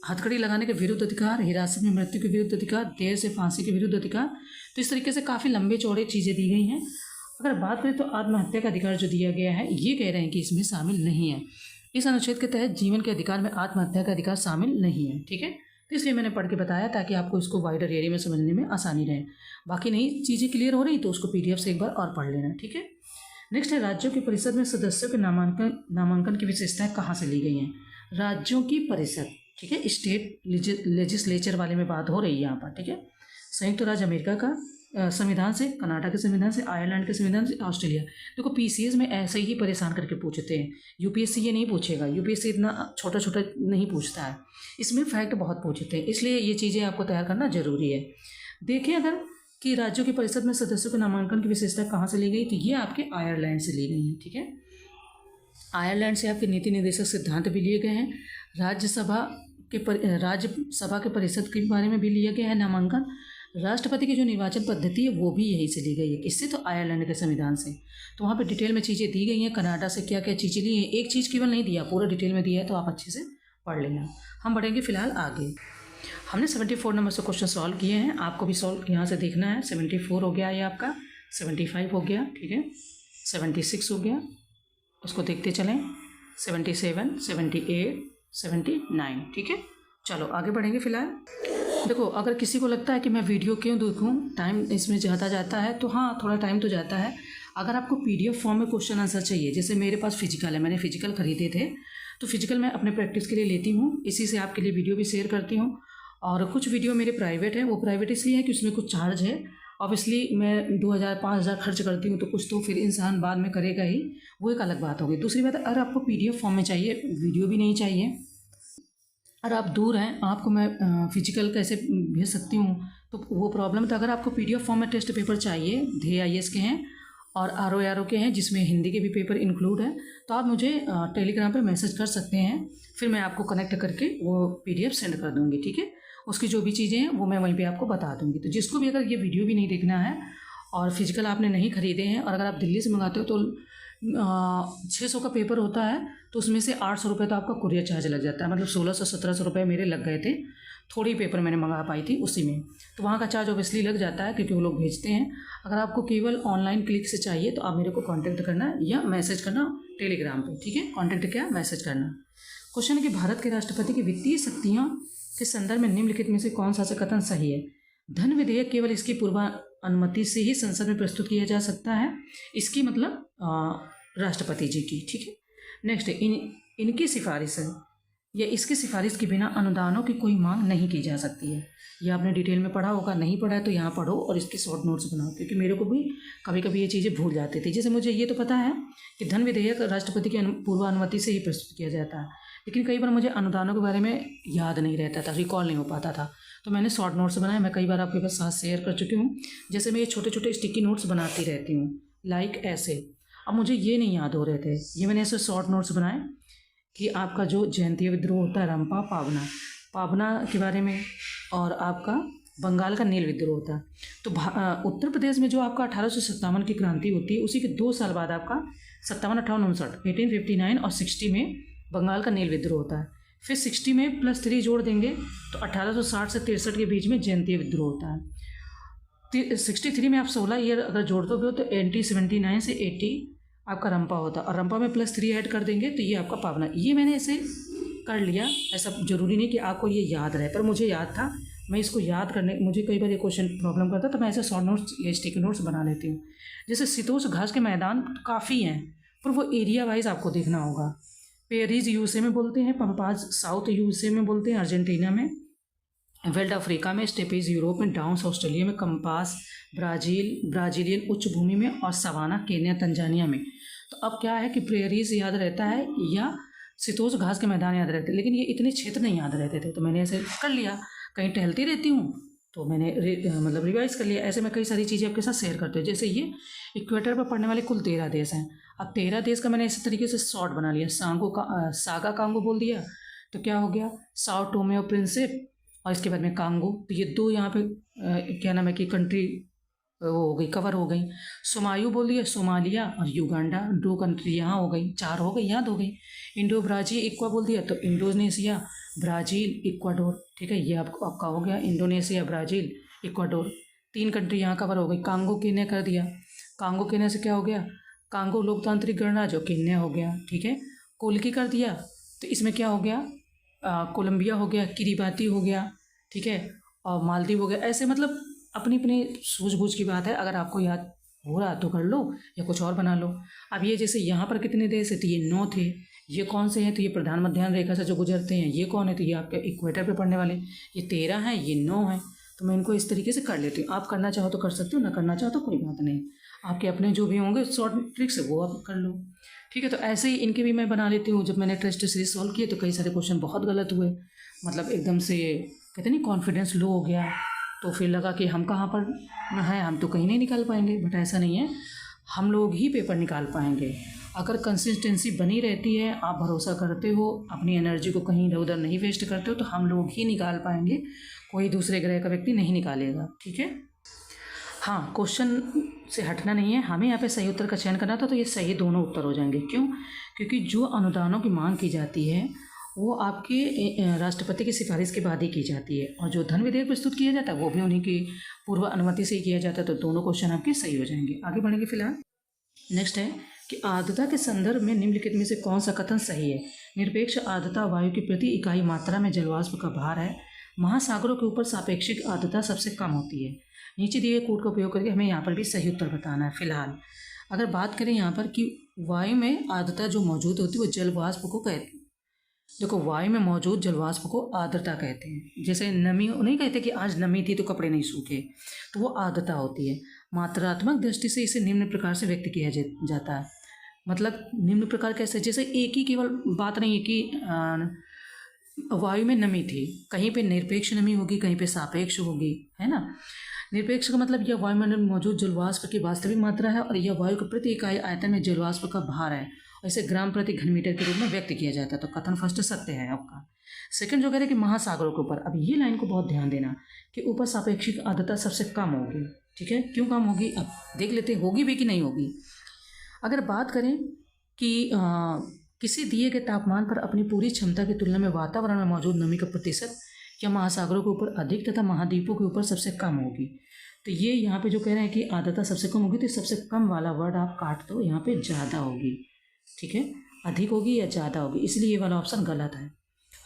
S1: हथकड़ी लगाने के विरुद्ध अधिकार, हिरासत में मृत्यु के विरुद्ध अधिकार, देर से फांसी के विरुद्ध अधिकार। तो इस तरीके से काफ़ी लंबे चौड़े चीज़ें दी गई हैं। अगर बात करें तो आत्महत्या का अधिकार जो दिया गया है, ये कह रहे हैं कि इसमें शामिल नहीं है। इस अनुच्छेद के तहत जीवन के अधिकार में आत्महत्या का अधिकार शामिल नहीं है, ठीक है। तो इसलिए मैंने पढ़ के बताया ताकि आपको इसको वाइडर एरिया में समझने में आसानी रहे। बाकी नई चीज़ें क्लियर हो रही तो उसको PDF से एक बार और पढ़ लेना, ठीक है। नेक्स्ट है, राज्यों की परिषद में सदस्यों के नामांकन की विशेषताएं कहाँ से ली गई हैं। राज्यों की परिषद, ठीक है, स्टेट लेजिस्लेचर वाले में बात हो रही है यहाँ पर, ठीक है। संयुक्त राज्य अमेरिका का संविधान से, कनाडा के संविधान से, आयरलैंड के संविधान से, ऑस्ट्रेलिया। देखो, PCS में ऐसे ही परेशान करके पूछते हैं, UPSC ये नहीं पूछेगा। UPSC इतना छोटा छोटा नहीं पूछता है, इसमें फैक्ट बहुत पूछते हैं, इसलिए ये चीज़ें आपको तैयार करना जरूरी है। देखिए अगर कि राज्यों की परिषद में सदस्यों के नामांकन की विशेषता कहाँ से ली गई, तो ये आपके आयरलैंड से ली गई है, ठीक है। आयरलैंड से आपके नीति निर्देशक सिद्धांत भी लिए गए हैं। राज्यसभा के परिषद के बारे में भी लिया गया है नामांकन। राष्ट्रपति की जो निर्वाचन पद्धति है वो भी यहीं से ली गई है, किससे, तो आयरलैंड के संविधान से। तो वहाँ पे डिटेल में चीज़ें दी गई हैं, कनाडा से क्या क्या चीज़ें ली हैं, एक चीज़ केवल नहीं दिया, पूरा डिटेल में दिया है, तो आप अच्छे से पढ़ लेना। हम बढ़ेंगे फिलहाल आगे। हमने 74 नंबर से क्वेश्चन सॉल्व किए हैं, आपको भी सॉल्व यहाँ से देखना है। 74 हो गया, ये आपका 75 हो गया, ठीक है, 76 हो गया, उसको देखते चलें, 77, 78, 79, ठीक है। चलो आगे बढ़ेंगे फिलहाल। देखो, अगर किसी को लगता है कि मैं वीडियो क्यों देखूं, टाइम इसमें ज़्यादा जाता है, तो हाँ, थोड़ा टाइम तो जाता है। अगर आपको PDF फॉर्म में क्वेश्चन आंसर चाहिए, जैसे मेरे पास फिजिकल है, मैंने फिजिकल खरीदे थे, तो फिजिकल मैं अपने प्रैक्टिस के लिए लेती हूँ, इसी से आपके लिए वीडियो भी शेयर करती हूँ। और कुछ वीडियो मेरे प्राइवेट है, वो प्राइवेट इसलिए है कि उसमें कुछ चार्ज है। ऑब्वियसली मैं 2000-5000 खर्च करती हूँ, तो कुछ तो फिर इंसान बाद में करेगा ही, वो एक अलग बात होगी। दूसरी बात, अगर आपको PDF फॉर्म में चाहिए, वीडियो भी नहीं चाहिए, और आप दूर हैं, आपको मैं फिजिकल कैसे भेज सकती हूँ, तो वो प्रॉब्लम। तो अगर आपको PDF फॉर्म में टेस्ट पेपर चाहिए, ध्येय IAS के हैं और RO के हैं, जिसमें हिंदी के भी पेपर इंक्लूड है, तो आप मुझे टेलीग्राम पे मैसेज कर सकते हैं, फिर मैं आपको कनेक्ट करके वो PDF सेंड कर दूँगी, ठीक है। उसकी जो भी चीज़ें हैं वो मैं वहीं पे आपको बता दूँगी। तो जिसको भी अगर ये वीडियो भी नहीं देखना है और फिजिकल आपने नहीं खरीदे हैं, और अगर आप दिल्ली से मंगाते हो तो 600 का पेपर होता है, तो उसमें से 800 रुपये तो आपका कुरियर चार्ज लग जाता है, मतलब 1600-1700 रुपये मेरे लग गए थे। थोड़ी पेपर मैंने मंगा पाई थी उसी में, तो वहाँ का चार्ज ऑब्वियसली लग जाता है क्योंकि वो लोग भेजते हैं। अगर आपको केवल ऑनलाइन क्लिक से चाहिए तो आप मेरे को कांटेक्ट करना या मैसेज करना टेलीग्राम पे, ठीक है। कांटेक्ट क्या, मैसेज करना। क्वेश्चन है कि भारत के राष्ट्रपति की वित्तीय शक्तियाँ के संदर्भ में निम्नलिखित में से कौन सा कथन सही है। धन विधेयक केवल इसकी पूर्व अनुमति से ही संसद में प्रस्तुत किया जा सकता है, इसकी मतलब राष्ट्रपति जी की, ठीक है। नेक्स्ट है इनकी सिफारिश है या इसकी सिफारिश के बिना अनुदानों की कोई मांग नहीं की जा सकती है। ये आपने डिटेल में पढ़ा होगा, नहीं पढ़ा है तो यहाँ पढ़ो और इसके शॉर्ट नोट्स बनाओ, क्योंकि मेरे को भी कभी कभी ये चीज़ें भूल जाती थी। जैसे मुझे ये तो पता है कि धन विधेयक राष्ट्रपति की पूर्व अनुमति से ही प्रस्तुत किया जाता है, लेकिन कई बार मुझे अनुदानों के बारे में याद नहीं रहता था, रिकॉल नहीं हो पाता था, तो मैंने शॉर्ट नोट्स बनाए। मैं कई बार आपके पास साथ शेयर कर चुकी हूँ। जैसे मैं ये छोटे छोटे स्टिकी नोट्स बनाती रहती हूँ, लाइक ऐसे। अब मुझे ये नहीं याद हो रहे थे, ये मैंने ऐसे शॉर्ट नोट्स बनाए कि आपका जो जयंती विद्रोह होता है, रंपा पावना के बारे में, और आपका बंगाल का नील विद्रोह होता है। तो उत्तर प्रदेश में जो आपका 1857 की क्रांति होती है, उसी के 2 साल बाद आपका 57, 58, 59, 1859 और 60 में बंगाल का नील विद्रोह होता है। फिर 60 में +3 जोड़ देंगे तो 1860 से 63 के बीच में जयंती विद्रोह होता है। 63 में आप 16 ईयर अगर जोड़ दोगे तो 79 से 80 आपका रंपा होता है, और रंपा में +3 ऐड कर देंगे तो ये आपका पावना। ये मैंने ऐसे कर लिया, ऐसा जरूरी नहीं कि आपको ये याद रहे, पर मुझे याद था। मैं इसको याद करने, मुझे कई बार ये क्वेश्चन प्रॉब्लम करता, तो मैं ऐसे शॉर्ट नोट्स या स्टिकी नोट्स बना लेती हूँ। जैसे शीतोष्ण घास के मैदान काफ़ी हैं, पर वो एरिया वाइज आपको देखना होगा। पेरिस यूएसए में बोलते हैं, पंपाज साउथ यूएसए में बोलते हैं, अर्जेंटीना में, वेल्ड अफ्रीका में, स्टेपीज यूरोप में, डाउन्स ऑस्ट्रेलिया में, कंपास ब्राजीलियन उच्च भूमि में, और सवाना केन्या तंजानिया में। तो अब क्या है कि प्रेरीज याद रहता है या शीतोष्ण घास के मैदान याद रहते हैं, लेकिन ये इतने क्षेत्र नहीं याद रहते थे, तो मैंने ऐसे कर लिया। कहीं टहलती रहती हूँ तो मैंने मतलब रिवाइज कर लिया। ऐसे मैं कई सारी चीज़ें आपके साथ शेयर करती हूँ। जैसे ये इक्वेटर पर पड़ने वाले कुल 13 देश हैं। अब 13 देश का मैंने इसी तरीके से शॉर्ट बना लिया। सागा कांगो बोल दिया तो क्या हो गया, साओ टोमे और प्रिंसिप, और इसके बाद में कांगो। तो ये 2 यहाँ पे क्या नाम है कि कंट्री वो हो गई, कवर हो गई। सोमायू बोल दिया, सोमालिया और युगांडा, 2 कंट्री यहाँ हो गई, 4 हो गई, याद हो गई। इंडो ब्राजील इक्वा बोल दिया तो इंडोनेशिया, ब्राज़ील, इक्वाडोर, ठीक है। ये आपका हो गया इंडोनेशिया, ब्राज़ील, इक्वाडोर, 3 कंट्री यहाँ कवर हो गई। कांगो केन्या कर दिया, कांगो केन्या से क्या हो गया, कांगो लोकतांत्रिक गणराज्य केन्या हो गया, ठीक है। कोलकी कर दिया तो इसमें क्या हो गया, कोलंबिया हो गया, किरीबाती हो गया, ठीक है, और मालदीव हो गया। ऐसे मतलब अपनी अपनी सूझबूझ की बात है, अगर आपको याद हो रहा तो कर लो या कुछ और बना लो। अब ये जैसे यहाँ पर कितने देश है, तो ये 9 थे। ये कौन से हैं, तो ये प्रधान मध्याह्न रेखा से जो गुजरते हैं। ये कौन है, तो ये आपके इक्वेटर पे पड़ने वाले। ये 13 हैं, ये 9 हैं। तो मैं इनको इस तरीके से कर लेती हूँ। आप करना चाहो तो कर सकते हो, ना करना चाहो तो कोई बात नहीं। आपके अपने जो भी होंगे शॉर्ट ट्रिक्स है वो आप कर लो, ठीक है। तो ऐसे ही इनके भी मैं बना लेती हूँ। जब मैंने टेस्ट सीरीज सॉल्व किए तो कई सारे क्वेश्चन बहुत गलत हुए, मतलब एकदम से कहते नहीं कॉन्फिडेंस लो हो गया, तो फिर लगा कि हम कहाँ पर हैं, हम तो कहीं नहीं निकाल पाएंगे। बट ऐसा नहीं है, हम लोग ही पेपर निकाल पाएंगे अगर कंसिस्टेंसी बनी रहती है, आप भरोसा करते हो, अपनी एनर्जी को कहीं इधर उधर नहीं वेस्ट करते हो, तो हम लोग ही निकाल पाएंगे, कोई दूसरे ग्रह का व्यक्ति नहीं निकालेगा, ठीक है। हाँ, क्वेश्चन से हटना नहीं है, हमें यहाँ पे सही उत्तर का चयन करना था, तो ये सही दोनों उत्तर हो जाएंगे। क्यों? क्योंकि जो अनुदानों की मांग की जाती है वो आपके राष्ट्रपति की सिफारिश के बाद ही की जाती है, और जो धन विधेयक प्रस्तुत किया जाता है वो भी उन्हीं की पूर्व अनुमति से ही किया जाता है। तो दोनों क्वेश्चन आपके सही हो जाएंगे। आगे बढ़ेंगे। फिलहाल नेक्स्ट है कि आर्द्रता के संदर्भ में निम्नलिखित में से कौन सा कथन सही है। निरपेक्ष आर्द्रता वायु की प्रति इकाई मात्रा में जलवाष्प का भार है। महासागरों के ऊपर सापेक्षिक आर्द्रता सबसे कम होती है। नीचे दिए कोड का उपयोग करके हमें यहाँ पर भी सही उत्तर बताना है। फिलहाल अगर बात करें यहाँ पर कि वायु में आर्द्रता जो मौजूद होती है वो जलवाष्प को कहते हैं। देखो, वायु में मौजूद जलवाष्प को आर्द्रता कहते हैं। जैसे नमी नहीं कहते कि आज नमी थी तो कपड़े नहीं सूखे, तो वो आर्द्रता होती है। मात्रात्मक दृष्टि से इसे निम्न प्रकार से व्यक्त किया जाता है। मतलब निम्न प्रकार कैसे, जैसे एक ही केवल बात नहीं है कि वायु में नमी थी, कहीं पे निरपेक्ष नमी होगी, कहीं पे सापेक्ष होगी, है ना। निरपेक्ष का मतलब यह वायुमंडल में मौजूद जलवाष्प की वास्तविक मात्रा है और यह वायु के प्रति इकाई आयतन में जलवाष्प का भार है, इसे ग्राम प्रति घन मीटर के रूप में व्यक्त किया जाता है। तो कथन फर्स्ट सत्य है आपका। सेकंड जो कह रहे हैं कि महासागरों के ऊपर, अब ये लाइन को बहुत ध्यान देना कि ऊपर सापेक्षिक आर्द्रता सबसे कम होगी, ठीक है। क्यों कम होगी, अब देख लेते हैं, होगी भी कि नहीं होगी। अगर बात करें कि किसी दिए गए तापमान पर अपनी पूरी क्षमता की तुलना में वातावरण में मौजूद नमी का प्रतिशत या महासागरों के ऊपर अधिक तथा महाद्वीपों के ऊपर सबसे कम होगी। तो ये यहाँ पे जो कह रहे हैं कि आर्द्रता सबसे कम होगी, तो सबसे कम वाला वर्ड आप काट दो, यहाँ पे ज़्यादा होगी। ठीक है, अधिक होगी या ज़्यादा होगी, इसलिए ये वाला ऑप्शन गलत है।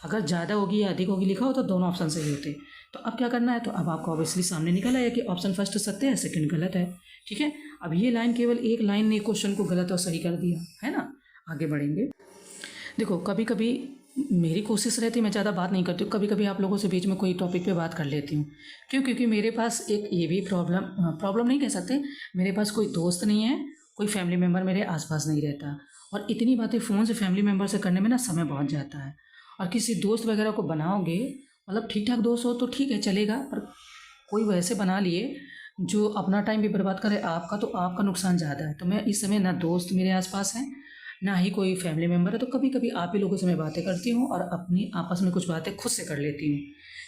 S1: अगर ज़्यादा होगी या अधिक होगी लिखा हो तो दोनों ऑप्शन सही होते। तो अब क्या करना है, तो अब आपको ऑब्वियसली सामने निकल आया कि ऑप्शन फर्स्ट सत्य है, सेकंड गलत है। ठीक है, अब ये लाइन, केवल एक लाइन ने क्वेश्चन को गलत और सही कर दिया है ना। आगे बढ़ेंगे। देखो, कभी कभी मेरी कोशिश रहती है मैं ज़्यादा बात नहीं करती हूँ, कभी कभी आप लोगों से बीच में कोई टॉपिक पे बात कर लेती हूँ। क्यों? क्योंकि मेरे पास एक ये भी प्रॉब्लम नहीं कह सकते, मेरे पास कोई दोस्त नहीं है, कोई फैमिली मेम्बर मेरे आसपास नहीं रहता, और इतनी बातें फ़ोन से फैमिली मेम्बर से करने में ना समय बहुत जाता है। और किसी दोस्त वगैरह को बनाओगे, मतलब ठीक ठाक दोस्त हो तो ठीक है चलेगा, पर कोई वैसे बना लिए जो अपना टाइम भी बर्बाद करे आपका, तो आपका नुकसान ज़्यादा है। तो मैं इस समय ना दोस्त मेरे आसपास हैं, ना ही कोई फैमिली मेम्बर है, तो कभी कभी आप ही लोगों से मैं बातें करती हूँ और अपनी आपस में कुछ बातें खुद से कर लेती हूँ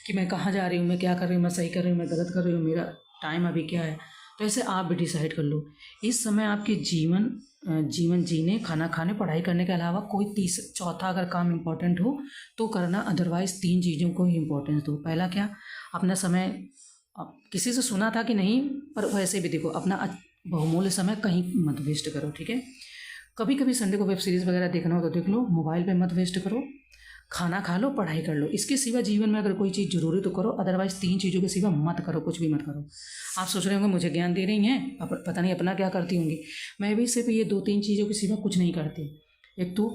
S1: कि मैं कहाँ जा रही हूँ, मैं क्या कर रही हूँ, मैं सही कर रही हूँ, मैं गलत कर रही हूँ, मेरा टाइम अभी क्या है। तो ऐसे आप भी डिसाइड कर लो इस समय आपके जीवन जीने, खाना खाने, पढ़ाई करने के अलावा कोई चौथा अगर काम इम्पोर्टेंट हो तो करना, अदरवाइज़ 3 चीज़ों को ही इम्पोर्टेंस दो। पहला क्या, अपना समय, अब किसी से सुना था कि नहीं, पर वैसे भी देखो अपना बहुमूल्य समय कहीं मत वेस्ट करो। ठीक है, कभी कभी संडे को वेब सीरीज़ वगैरह देखना हो तो देख लो, मोबाइल पे मत वेस्ट करो, खाना खा लो, पढ़ाई कर लो। इसके सिवा जीवन में अगर कोई चीज़ जरूरी तो करो, अदरवाइज़ 3 चीज़ों के सिवा मत करो, कुछ भी मत करो। आप सोच रहे होंगे मुझे ज्ञान दे रही हैं, अब पता नहीं अपना क्या करती होंगी। मैं भी सिर्फ ये 2-3 चीज़ों के सिवा कुछ नहीं करती। एक तो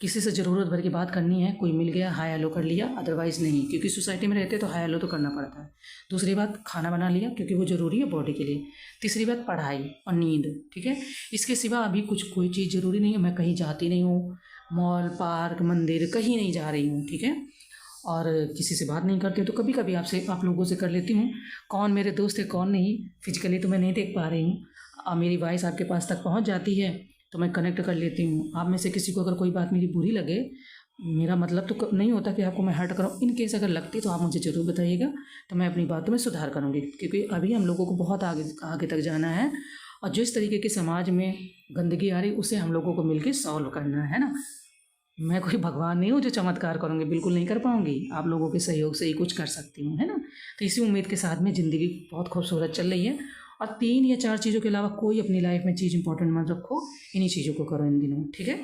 S1: किसी से ज़रूरत भर की बात करनी है, कोई मिल गया हाय हेलो कर लिया, अदरवाइज़ नहीं, क्योंकि सोसाइटी में रहते तो हाय हेलो तो करना पड़ता है। दूसरी बात, खाना बना लिया क्योंकि वो ज़रूरी है बॉडी के लिए। तीसरी बात, पढ़ाई और नींद। ठीक है, इसके सिवा अभी कोई चीज़ ज़रूरी नहीं है। मैं कहीं जाती नहीं हूँ, मॉल, पार्क, मंदिर कहीं नहीं जा रही हूँ। ठीक है, और किसी से बात नहीं करती हूँ, तो कभी कभी आप लोगों से कर लेती हूँ। कौन मेरे दोस्त है कौन नहीं, फिजिकली तो मैं नहीं देख पा रही हूँ, मेरी वॉइस आपके पास तक पहुँच जाती है तो मैं कनेक्ट कर लेती हूँ। आप में से किसी को अगर कोई बात मेरी बुरी लगे, मेरा मतलब तो नहीं होता कि आपको मैं हर्ट करूँ, इन केस अगर लगती तो आप मुझे ज़रूर बताइएगा, तो मैं अपनी बातों में सुधार करूँगी। क्योंकि अभी हम लोगों को बहुत आगे आगे तक जाना है, और जिस तरीके की समाज में गंदगी आ रही उसे हम लोगों को मिलकर सॉल्व करना है ना। मैं कोई भगवान नहीं हूँ जो चमत्कार करूँगी, बिल्कुल नहीं कर पाऊँगी, आप लोगों के सहयोग से ही कुछ कर सकती हूँ, है ना। तो इसी उम्मीद के साथ में ज़िंदगी बहुत खूबसूरत चल रही है, और 3 या 4 चीज़ों के अलावा कोई अपनी लाइफ में चीज़ इंपॉर्टेंट मत रखो, इन्हीं चीज़ों को करो इन दिनों। ठीक है,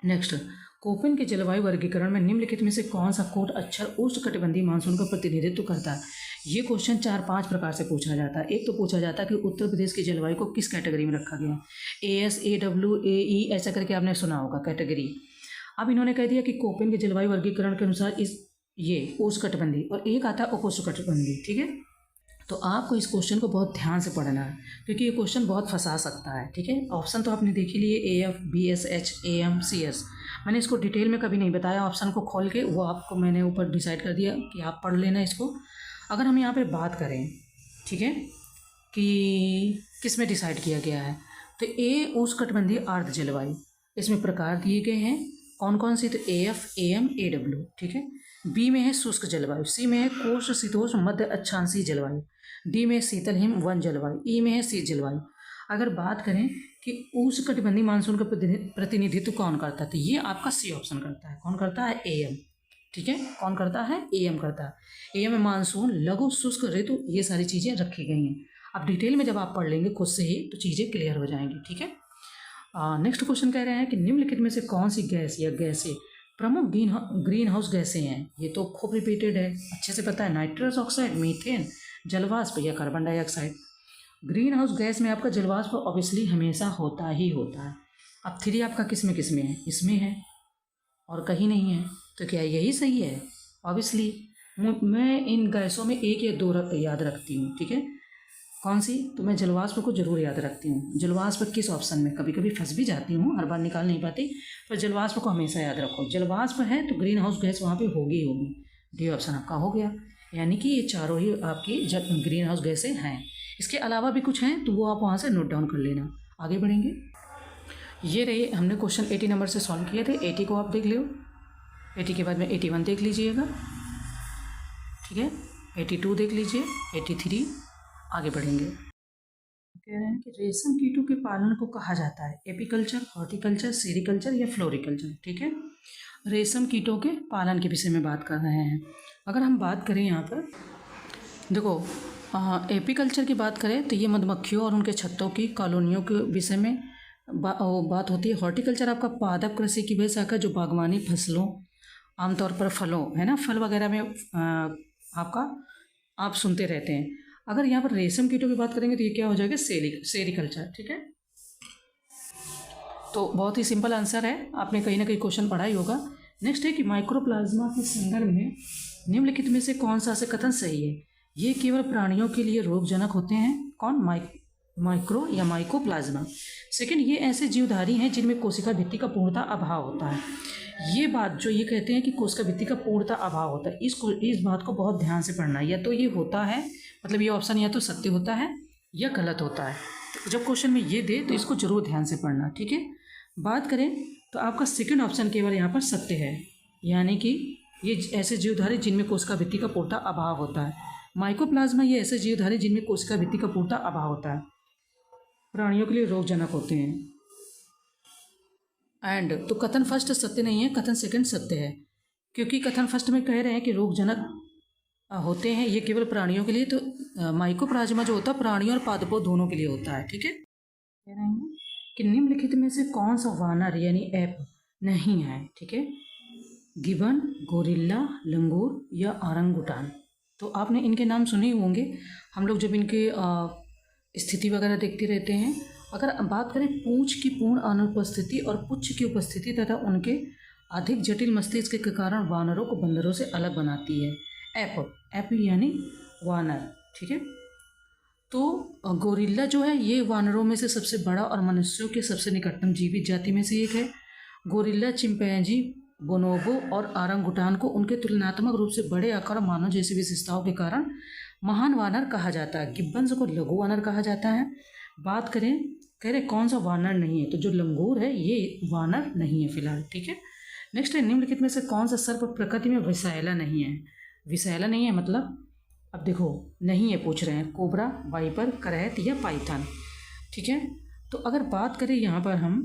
S1: नेक्स्ट, कोपेन के जलवायु वर्गीकरण में निम्नलिखित में से कौन सा कोट अक्षर उष्णकटिबंधीय मानसून का प्रतिनिधित्व करता है। ये क्वेश्चन 4-5 प्रकार से पूछा जाता है। एक तो पूछा जाता है कि उत्तर प्रदेश की जलवायु को किस कैटेगरी में रखा गया है, AS, AW, AE ऐसा करके आपने सुना होगा कैटेगरी। अब इन्होंने कह दिया कि कोपेन के जलवायु वर्गीकरण के अनुसार ये उष्णकटिबंधीय, और एक आता है उपोष्णकटिबंधीय। ठीक है, तो आपको इस क्वेश्चन को बहुत ध्यान से पढ़ना है, क्योंकि ये क्वेश्चन बहुत फंसा सकता है। ठीक है, ऑप्शन तो आपने देख ही लिए, AF, BS, H, AM, CS। मैंने इसको डिटेल में कभी नहीं बताया, ऑप्शन को खोल के वो आपको मैंने ऊपर डिसाइड कर दिया कि आप पढ़ लेना इसको। अगर हम यहाँ पे बात करें, ठीक है, कि किस में डिसाइड किया गया है, तो A उष्णकटिबंधीय आर्द्र जलवायु, इसमें प्रकार दिए गए हैं कौन कौन सी, तो AF, AM, AW। ठीक है, B में है शुष्क जलवायु, C में है कोष्ण शीतोष्ण मध्य अक्षांशीय जलवायु, D में शीतल हिम वन जलवायु, E में है शीत जलवायु। अगर बात करें कि उष्णकटिबंधीय मानसून का प्रतिनिधित्व कौन करता है, तो ये आपका C ऑप्शन करता है। कौन करता है, AM। ठीक है, कौन करता है, AM करता है। AM में मानसून, लघु शुष्क ऋतु, ये सारी चीज़ें रखी गई हैं। अब डिटेल में जब आप पढ़ लेंगे खुद से ही तो चीज़ें क्लियर हो जाएंगी। ठीक है, नेक्स्ट क्वेश्चन कह रहे हैं कि निम्नलिखित में से कौन सी गैस या गैसें प्रमुख ग्रीन हाउस गैसें हैं। ये तो खूब रिपीटेड है, अच्छे से पता है, नाइट्रस ऑक्साइड, मीथेन, जलवाष्प या carbon dioxide. Green house gas में आपका जलवाष्प ऑब्वियसली हमेशा होता ही होता है। अब 3 आपका किस में है, इसमें है और कहीं नहीं है, तो क्या यही सही है? ऑब्वियसली मैं इन गैसों में 1 या 2 याद रखती हूँ। ठीक है, कौन सी, तो मैं जलवाष्प को जरूर याद रखती हूँ। जलवाष्प किस ऑप्शन में, कभी कभी फंस भी जाती हूँ, हर बार निकाल नहीं पाती, पर जलवाष्प को हमेशा याद रखो। जलवाष्प है तो ग्रीन हाउस गैस वहाँ पे होगी होगी। डी ऑप्शन आपका हो गया, यानी कि ये चारों ही आपकी ग्रीन हाउस गैसें हैं। इसके अलावा भी कुछ हैं तो वो आप वहाँ से नोट डाउन कर लेना। आगे बढ़ेंगे, ये रही, हमने क्वेश्चन 80 नंबर से सॉल्व किए थे। 80 को आप देख लो, 80 के बाद में 81 देख लीजिएगा। ठीक है, 82 देख लीजिए, 83। आगे बढ़ेंगे, कह रहे हैं कि रेशम कीटों के पालन को कहा जाता है एपीकल्चर, हॉर्टिकल्चर, सेरिकल्चर या फ्लोरिकल्चर। ठीक है, रेशम कीटों के पालन के विषय में बात कर रहे हैं। अगर हम बात करें यहाँ पर देखो एपीकल्चर की बात करें तो ये मधुमक्खियों और उनके छत्तों की कॉलोनियों के विषय में बात होती है। हॉर्टिकल्चर आपका पादप कृषि की वह शाखा जो बागवानी फसलों आमतौर पर फलों है ना, फल वगैरह में आपका आप सुनते रहते हैं। अगर यहाँ पर रेशम कीटों की बात करेंगे तो ये क्या हो जाएगा, सेरिकल्चर। ठीक है, तो बहुत ही सिंपल आंसर है, आपने कहीं ना कहीं क्वेश्चन पढ़ा ही होगा। नेक्स्ट है कि माइक्रोप्लाज्मा के संदर्भ में निम्नलिखित में से कौन सा से कथन सही है। ये केवल प्राणियों के लिए रोगजनक होते हैं। कौन, माइक्रो या माइकोप्लाज्मा। सेकंड, ये ऐसे जीवधारी हैं जिनमें कोशिका भित्ति का पूर्णतः अभाव होता है। ये बात जो ये कहते हैं कि कोशिका भित्ति का पूर्णतः अभाव होता है, इस बात को बहुत ध्यान से पढ़ना है। या तो ये होता है, मतलब ये ऑप्शन या तो सत्य होता है या गलत होता है। तो जब क्वेश्चन में ये दे तो इसको जरूर ध्यान से पढ़ना। ठीक है, बात करें तो आपका सेकंड ऑप्शन केवल यहाँ पर सत्य है, यानी कि ये ऐसे जीवधारी जिनमें कोशिका भित्ति का पूर्णतः अभाव होता है। माइकोप्लाज्मा ये ऐसे जीवधारी जिनमें कोशिका भित्ति का पूर्णतः अभाव होता है, प्राणियों के लिए रोगजनक होते हैं। एंड तो कथन फर्स्ट सत्य नहीं है, कथन सेकंड सत्य है, क्योंकि कथन फर्स्ट में कह रहे हैं कि रोगजनक होते हैं ये केवल प्राणियों के लिए, तो माइकोप्लाज्मा जो होता है प्राणियों और पादपों दोनों के लिए होता है। ठीक है, कह रहे हैं कि निम्नलिखित में से कौन सा वानर यानी एप नहीं है। ठीक है, गिबन, गोरिल्ला, लंगूर या औरंगुटान। तो आपने इनके नाम सुने ही होंगे, हम लोग जब इनके स्थिति वगैरह देखते रहते हैं। अगर बात करें पूंछ की पूर्ण अनुपस्थिति और पुच्छ की उपस्थिति तथा उनके अधिक जटिल मस्तिष्क के कारण वानरों को बंदरों से अलग बनाती है। एप यानी वानर। ठीक है, तो गोरिल्ला जो है ये वानरों में से सबसे बड़ा और मनुष्यों के सबसे निकटतम जीवित जाति में से एक है। गोरिल्ला, चिंपैंजी, बोनोबो और ओरंगुटान को उनके तुलनात्मक रूप से बड़े आकार और मानव जैसी विशेषताओं के कारण महान वानर कहा जाता है। गिब्बन्स को लघु वानर कहा जाता है। बात करें, कह रहे कौन सा वानर नहीं है, तो जो लंगूर है ये वानर नहीं है फिलहाल। ठीक है, नेक्स्ट है निम्नलिखित में से कौन सा सर्प प्रकृति में विषैला नहीं है। विषैला नहीं है मतलब अब देखो नहीं है पूछ रहे हैं, कोबरा, वाइपर, करैत या पाइथन। ठीक है, तो अगर बात करें यहाँ पर हम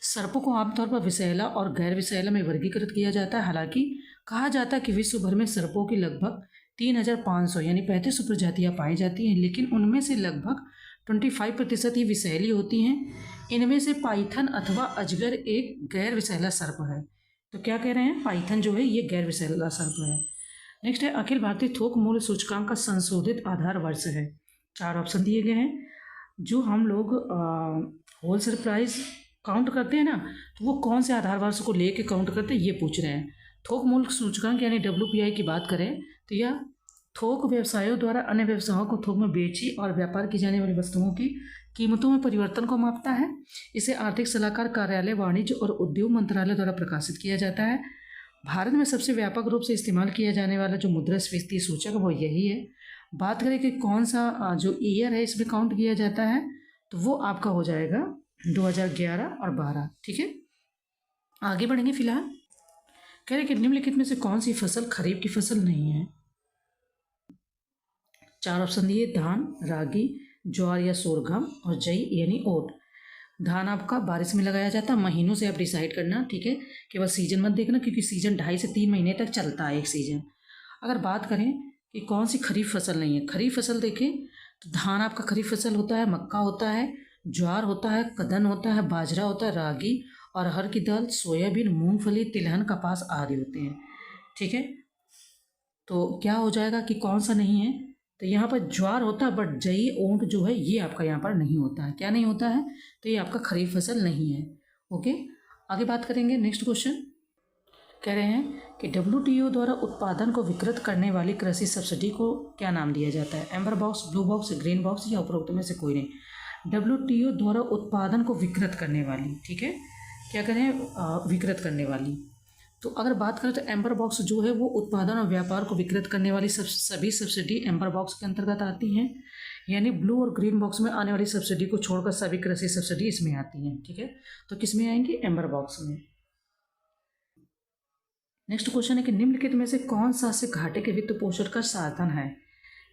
S1: सर्पों को आमतौर पर विषैला और गैर विषैला में वर्गीकृत किया जाता है। हालांकि कहा जाता है कि विश्व भर में सर्पों की लगभग 3500 यानी 3500 प्रजातियाँ पाई जाती हैं, लेकिन उनमें से लगभग 25% ही विषैली होती हैं। इनमें से पाइथन अथवा अजगर एक गैर विषैला सर्प है। तो क्या कह रहे हैं, पाइथन जो है ये गैर विषैला सर्प है। नेक्स्ट है अखिल भारतीय थोक मूल्य सूचकांक का संशोधित आधार वर्ष है। 4 ऑप्शन दिए गए हैं। जो हम लोग होलसेल प्राइस काउंट करते हैं ना, तो वो कौन से आधार वर्ष को लेके काउंट करते हैं ये पूछ रहे हैं। थोक मूल्य सूचकांक यानी WPI की बात करें तो यह थोक व्यवसायों द्वारा अन्य व्यवसायों को थोक में बेची और व्यापार की जाने वाली वस्तुओं की कीमतों में परिवर्तन को मापता है। इसे आर्थिक सलाहकार कार्यालय, वाणिज्य और उद्योग मंत्रालय द्वारा प्रकाशित किया जाता है। भारत में सबसे व्यापक रूप से इस्तेमाल किया जाने वाला जो मुद्रास्फीति सूचक वो यही है। बात करें कि कौन सा जो ईयर है इसमें काउंट किया जाता है, तो वो आपका हो जाएगा 2011 और 12। ठीक है, आगे बढ़ेंगे। फिलहाल कह रहे कि निम्नलिखित में से कौन सी फसल खरीफ की फसल नहीं है। 4 ऑप्शन दिए, धान, रागी, ज्वार या सोरगम और जई यानी ओट। धान आपका बारिश में लगाया जाता है, महीनों से आप डिसाइड करना। ठीक है, केवल सीजन मत देखना, क्योंकि सीजन 2.5 से 3 महीने तक चलता है एक सीजन। अगर बात करें कि कौन सी खरीफ फसल नहीं है, खरीफ फसल देखें तो धान आपका खरीफ फसल होता है, मक्का होता है, ज्वार होता है, कदन होता है, बाजरा होता है, रागी, अरहर की दाल, सोयाबीन, मूंगफली, तिलहन, कपास आदि होते हैं। ठीक है, तो क्या हो जाएगा कि कौन सा नहीं है, तो यहाँ पर ज्वार होता है, बट जई, ऊँट जो है ये आपका यहाँ पर नहीं होता है। क्या नहीं होता है, तो ये आपका खरीफ फसल नहीं है। ओके, आगे बात करेंगे। नेक्स्ट क्वेश्चन कह रहे हैं कि WTO द्वारा उत्पादन को विकृत करने वाली कृषि सब्सिडी को क्या नाम दिया जाता है। Amber box, blue box, green box या उपरोक्त में से कोई नहीं। WTO द्वारा उत्पादन को विकृत करने वाली, ठीक है, क्या करें, विकृत करने वाली। तो अगर बात करें तो एम्बर बॉक्स जो है वो उत्पादन और व्यापार को विकृत करने वाली सभी सब्सिडी एम्बर बॉक्स के अंतर्गत आती हैं, यानी ब्लू और ग्रीन बॉक्स में आने वाली सब्सिडी को छोड़कर सभी कृषि सब्सिडी इसमें आती हैं। ठीक है, तो किस में आएंगी, एम्बर बॉक्स में। नेक्स्ट क्वेश्चन है कि निम्नलिखित में से कौन सा से घाटे के वित्त पोषण का साधन है।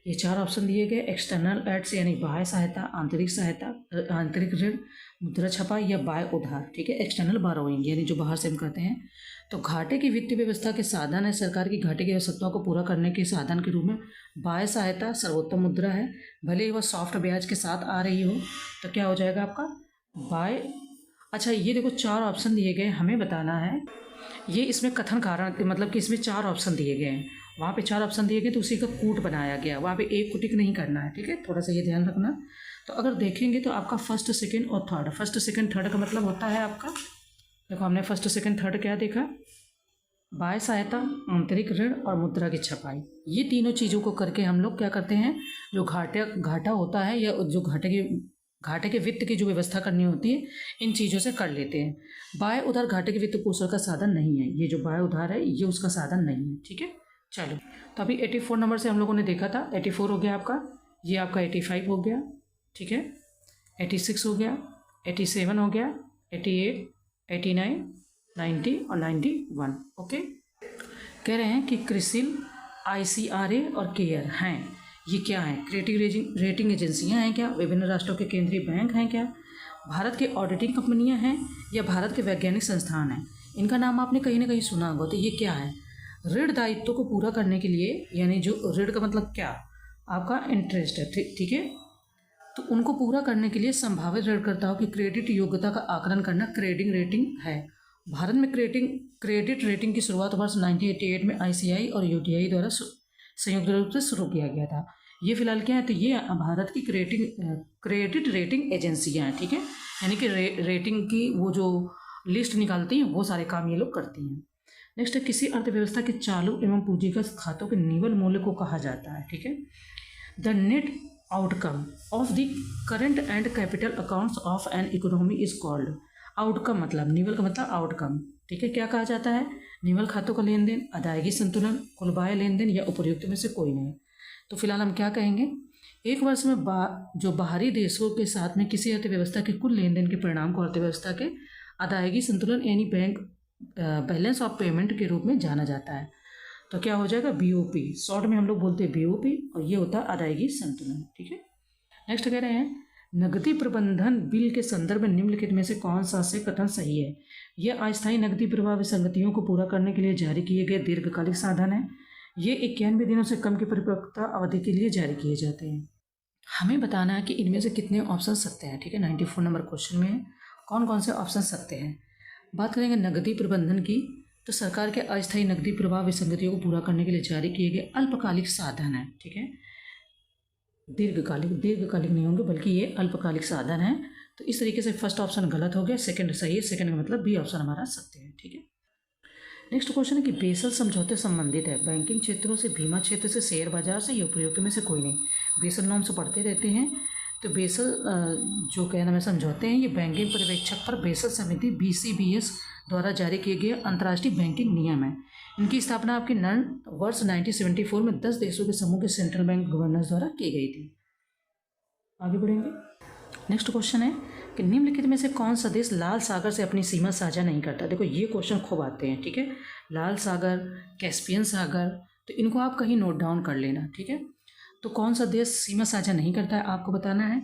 S1: ये 4 ऑप्शन दिए गए। एक्सटर्नल एड्स यानी बाह्य सहायता, आंतरिक सहायता, आंतरिक ऋण, मुद्रा छपाई या बाह्य उधार, ठीक है। एक्सटर्नल बारोइंग यानी जो बाहर से हम करते हैं। तो घाटे की वित्तीय व्यवस्था के साधन है, सरकार की घाटे की आवश्यकताओं को पूरा करने के साधन के रूप में बाह्य सहायता सर्वोत्तम मुद्रा है, भले ही वह सॉफ्ट ब्याज के साथ आ रही हो। तो क्या हो जाएगा आपका बाह्य। अच्छा, ये देखो 4 ऑप्शन दिए गए, हमें बताना है ये इसमें कथन कारण, मतलब कि इसमें 4 ऑप्शन दिए गए हैं, वहाँ पे 4 ऑप्शन दिए गए तो उसी का कूट बनाया गया, वहाँ पे एक को टिक नहीं करना है, ठीक है। थोड़ा सा ये ध्यान रखना। तो अगर देखेंगे तो आपका फर्स्ट सेकंड और थर्ड, फर्स्ट सेकंड थर्ड का मतलब होता है आपका, देखो हमने फर्स्ट सेकंड थर्ड क्या देखा, बाह्य सहायता, आंतरिक ऋण और मुद्रा की छपाई। ये तीनों चीज़ों को करके हम लोग क्या करते हैं, जो घाटा होता है या जो घाटे के वित्त की जो व्यवस्था करनी होती है, इन चीज़ों से कर लेते हैं। बाह्य उधार घाटे के वित्त पोषण का साधन नहीं है, ये जो बाह्य उधार है ये उसका साधन नहीं है, ठीक है। चलो, तो अभी 84 नंबर से हम लोगों ने देखा था, 84 हो गया आपका, ये आपका 85 हो गया, ठीक है, 86 हो गया, 87 हो गया, 88, 89, 90 और 91, ओके। कह रहे हैं कि क्रिसिल, ICRA और केयर हैं, ये क्या है, क्रेडिट रेटिंग एजेंसियां हैं क्या, विभिन्न राष्ट्रों के केंद्रीय बैंक हैं क्या, भारत के ऑडिटिंग कंपनियां हैं या भारत के वैज्ञानिक संस्थान हैं। इनका नाम आपने कहीं ना कहीं सुना होगा। तो ये क्या है, ऋण दायित्व को पूरा करने के लिए, यानी जो ऋण का मतलब क्या, आपका इंटरेस्ट है, ठीक है। तो उनको पूरा करने के लिए संभावित ऋणकर्ताओं की क्रेडिट योग्यता का आकलन करना क्रेडिट रेटिंग है। भारत में क्रेडिट रेटिंग की शुरुआत वर्ष 1988 में ICI और UTI द्वारा संयुक्त रूप से शुरू किया गया था। ये फिलहाल क्या है, तो ये भारत की क्रेडिट रेटिंग एजेंसियां हैं, ठीक है। यानी कि रेटिंग की वो जो लिस्ट निकालती हैं वो सारे काम ये लोग करती हैं। नेक्स्ट है, किसी अर्थव्यवस्था के चालू एवं पूंजीगत खातों के निवल मूल्य को कहा जाता है, ठीक है। The net outcome of the current and capital accounts of an economy is called. Outcome मतलब, निवल का मतलब आउटकम, ठीक है। क्या कहा जाता है, निवल खातों का लेन देन, अदायगी संतुलन, कुल बाह्य लेन देन या उपर्युक्त में से कोई नहीं। तो फिलहाल हम क्या कहेंगे, एक वर्ष में जो बाहरी देशों के साथ में किसी अर्थव्यवस्था के कुल लेन देन के परिणाम को अर्थव्यवस्था के अदायगी संतुलन यानी बैंक बैलेंस ऑफ पेमेंट के रूप में जाना जाता है। तो क्या हो जाएगा, BOP, शॉर्ट में हम लोग बोलते हैं BOP, और ये होता है अदायगी संतुलन, ठीक है। नेक्स्ट कह रहे हैं, नकदी प्रबंधन बिल के संदर्भ में निम्नलिखित में से कौन सा से कथन सही है। यह अस्थायी नकदी प्रवाह विसंगतियों को पूरा करने के लिए जारी किए गए दीर्घकालिक साधन है। ये 91 दिनों से कम की परिपक्वता अवधि के लिए जारी किए जाते हैं। हमें बताना है कि इनमें से कितने ऑप्शन सत्य हैं, ठीक है। 94 नंबर क्वेश्चन में कौन कौन से ऑप्शन सत्य हैं। बात करेंगे नकदी प्रबंधन की, तो सरकार के अस्थायी नकदी प्रवाह विसंगतियों को पूरा करने के लिए जारी किए गए अल्पकालिक साधन है, ठीक है। दीर्घकालिक नहीं होंगे बल्कि ये अल्पकालिक साधन है। तो इस तरीके से फर्स्ट ऑप्शन गलत हो गया, सेकंड सही है, सेकंड का मतलब B ऑप्शन हमारा सत्य है, ठीक है। नेक्स्ट क्वेश्चन है कि बेसल समझौते संबंधित है बैंकिंग क्षेत्रों से, बीमा क्षेत्र से, शेयर बाजार से या उपयुक्त में से कोई नहीं। बेसल नॉर्म से पढ़ते रहते हैं। तो बेसल जो कहना में समझौते हैं, ये बैंकिंग पर्यवेक्षक पर बेसल समिति BCBS द्वारा जारी किए गए अंतर्राष्ट्रीय बैंकिंग नियम है। इनकी स्थापना आपकी वर्ष 1974 में 10 देशों के समूह के सेंट्रल बैंक गवर्नर्स द्वारा की गई थी। आगे बढ़ेंगे। नेक्स्ट क्वेश्चन है कि निम्नलिखित में से कौन सा देश लाल सागर से अपनी सीमा साझा नहीं करता। देखो ये क्वेश्चन खूब आते हैं, ठीक है। लाल सागर, कैस्पियन सागर, तो इनको आप कहीं नोट डाउन कर लेना, ठीक है। तो कौन सा देश सीमा साझा नहीं करता है आपको बताना है।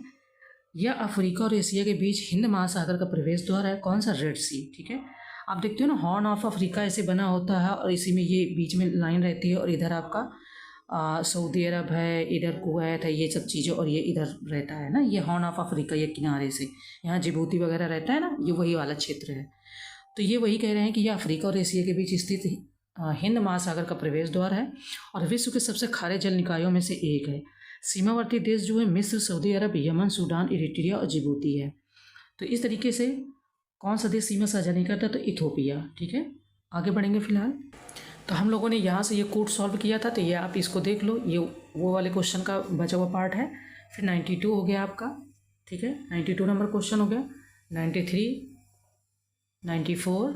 S1: यह अफ्रीका और एशिया के बीच हिंद महासागर का प्रवेश द्वार है। कौन सा, रेड सी, ठीक है। आप देखते हो ना, हॉर्न ऑफ अफ्रीका ऐसे बना होता है और इसी में ये बीच में लाइन रहती है और इधर आपका सऊदी अरब है, इधर कुवैत है, ये सब चीज़ें, और ये इधर रहता है ना, ये हॉर्न ऑफ अफ्रीका, ये किनारे से यहाँ जिबूती वगैरह रहता है ना, ये वही वाला क्षेत्र है। तो ये वही कह रहे हैं कि यह अफ्रीका और एशिया के बीच स्थित हिंद महासागर का प्रवेश द्वार है और विश्व के सबसे खारे जल निकायों में से एक है। सीमावर्ती देश जो है मिस्र, सऊदी अरब, यमन, सूडान, इरिट्रिया और जिबूती है। तो इस तरीके से कौन सा देश सीमा साझा नहीं करता, तो इथोपिया, ठीक है। आगे बढ़ेंगे। फिलहाल तो हम लोगों ने यहाँ से ये कोड सॉल्व किया था, तो ये आप इसको देख लो, ये वो वाले क्वेश्चन का बचा हुआ पार्ट है। फिर 92 हो गया आपका, ठीक है, 92 नंबर क्वेश्चन हो गया, 93, 94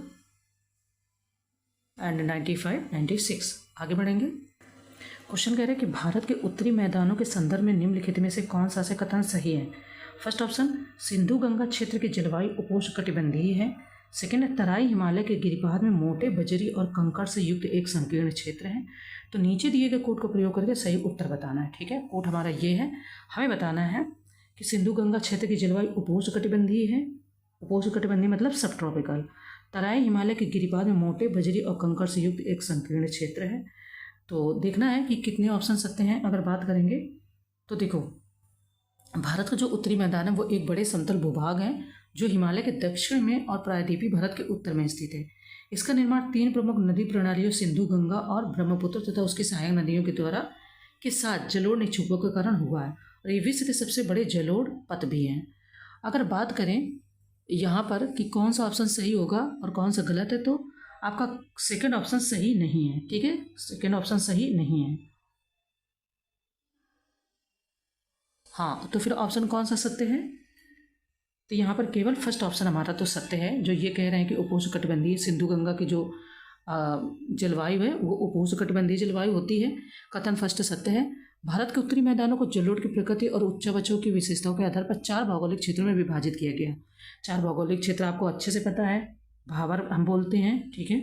S1: एंड 95, 96। आगे बढ़ेंगे। क्वेश्चन कह रहे हैं कि भारत के उत्तरी मैदानों के संदर्भ में निम्नलिखित में से कौन सा से कथन सही है। फर्स्ट ऑप्शन, सिंधु गंगा क्षेत्र की जलवायु उपोष्णकटिबंधीय है। सेकेंड है तराई हिमालय के गिरिपथ में मोटे बजरी और कंकड़ से युक्त एक संकीर्ण क्षेत्र है। तो नीचे दिए गए कोड का प्रयोग करके सही उत्तर बताना है। ठीक है, कोड हमारा ये है, हमें बताना है कि सिंधु गंगा क्षेत्र की जलवायु उपोष्णकटिबंधीय है। उपोष्णकटिबंधीय मतलब सब ट्रॉपिकल। तराई हिमालय के गिरिपथ में मोटे बजरी और कंकड़ से युक्त एक संकीर्ण क्षेत्र है। तो देखना है कि कितने ऑप्शन सत्य हैं। अगर बात करेंगे तो देखो, भारत का जो उत्तरी मैदान है वो एक बड़े समतल भूभाग है जो हिमालय के दक्षिण में और प्रायद्वीपीय भारत के उत्तर में स्थित है। इसका निर्माण 3 प्रमुख नदी प्रणालियों सिंधु, गंगा और ब्रह्मपुत्र तथा उसकी सहायक नदियों के द्वारा के साथ जलोढ़ निक्षेपों के कारण हुआ है और ये विश्व के सबसे बड़े जलोढ़ पथ भी हैं। अगर बात करें यहाँ पर कि कौन सा ऑप्शन सही होगा और कौन सा गलत है, तो आपका सेकंड ऑप्शन सही नहीं है। ठीक है, सेकंड ऑप्शन सही नहीं है। हाँ, तो फिर ऑप्शन कौन सा सत्य है? तो यहाँ पर केवल फर्स्ट ऑप्शन हमारा तो सत्य है, जो ये कह रहे हैं कि उपोष्णकटिबंधीय सिंधु गंगा की जो जलवायु है वो उपोष्णकटिबंधीय जलवायु होती है। कथन फर्स्ट सत्य है। भारत के उत्तरी मैदानों को जलोढ़ की प्रकृति और उच्चावचों की विशेषताओं के आधार पर 4 भौगोलिक क्षेत्रों में विभाजित किया गया। 4 भौगोलिक क्षेत्र आपको अच्छे से पता है। भाबर हम बोलते हैं, ठीक है,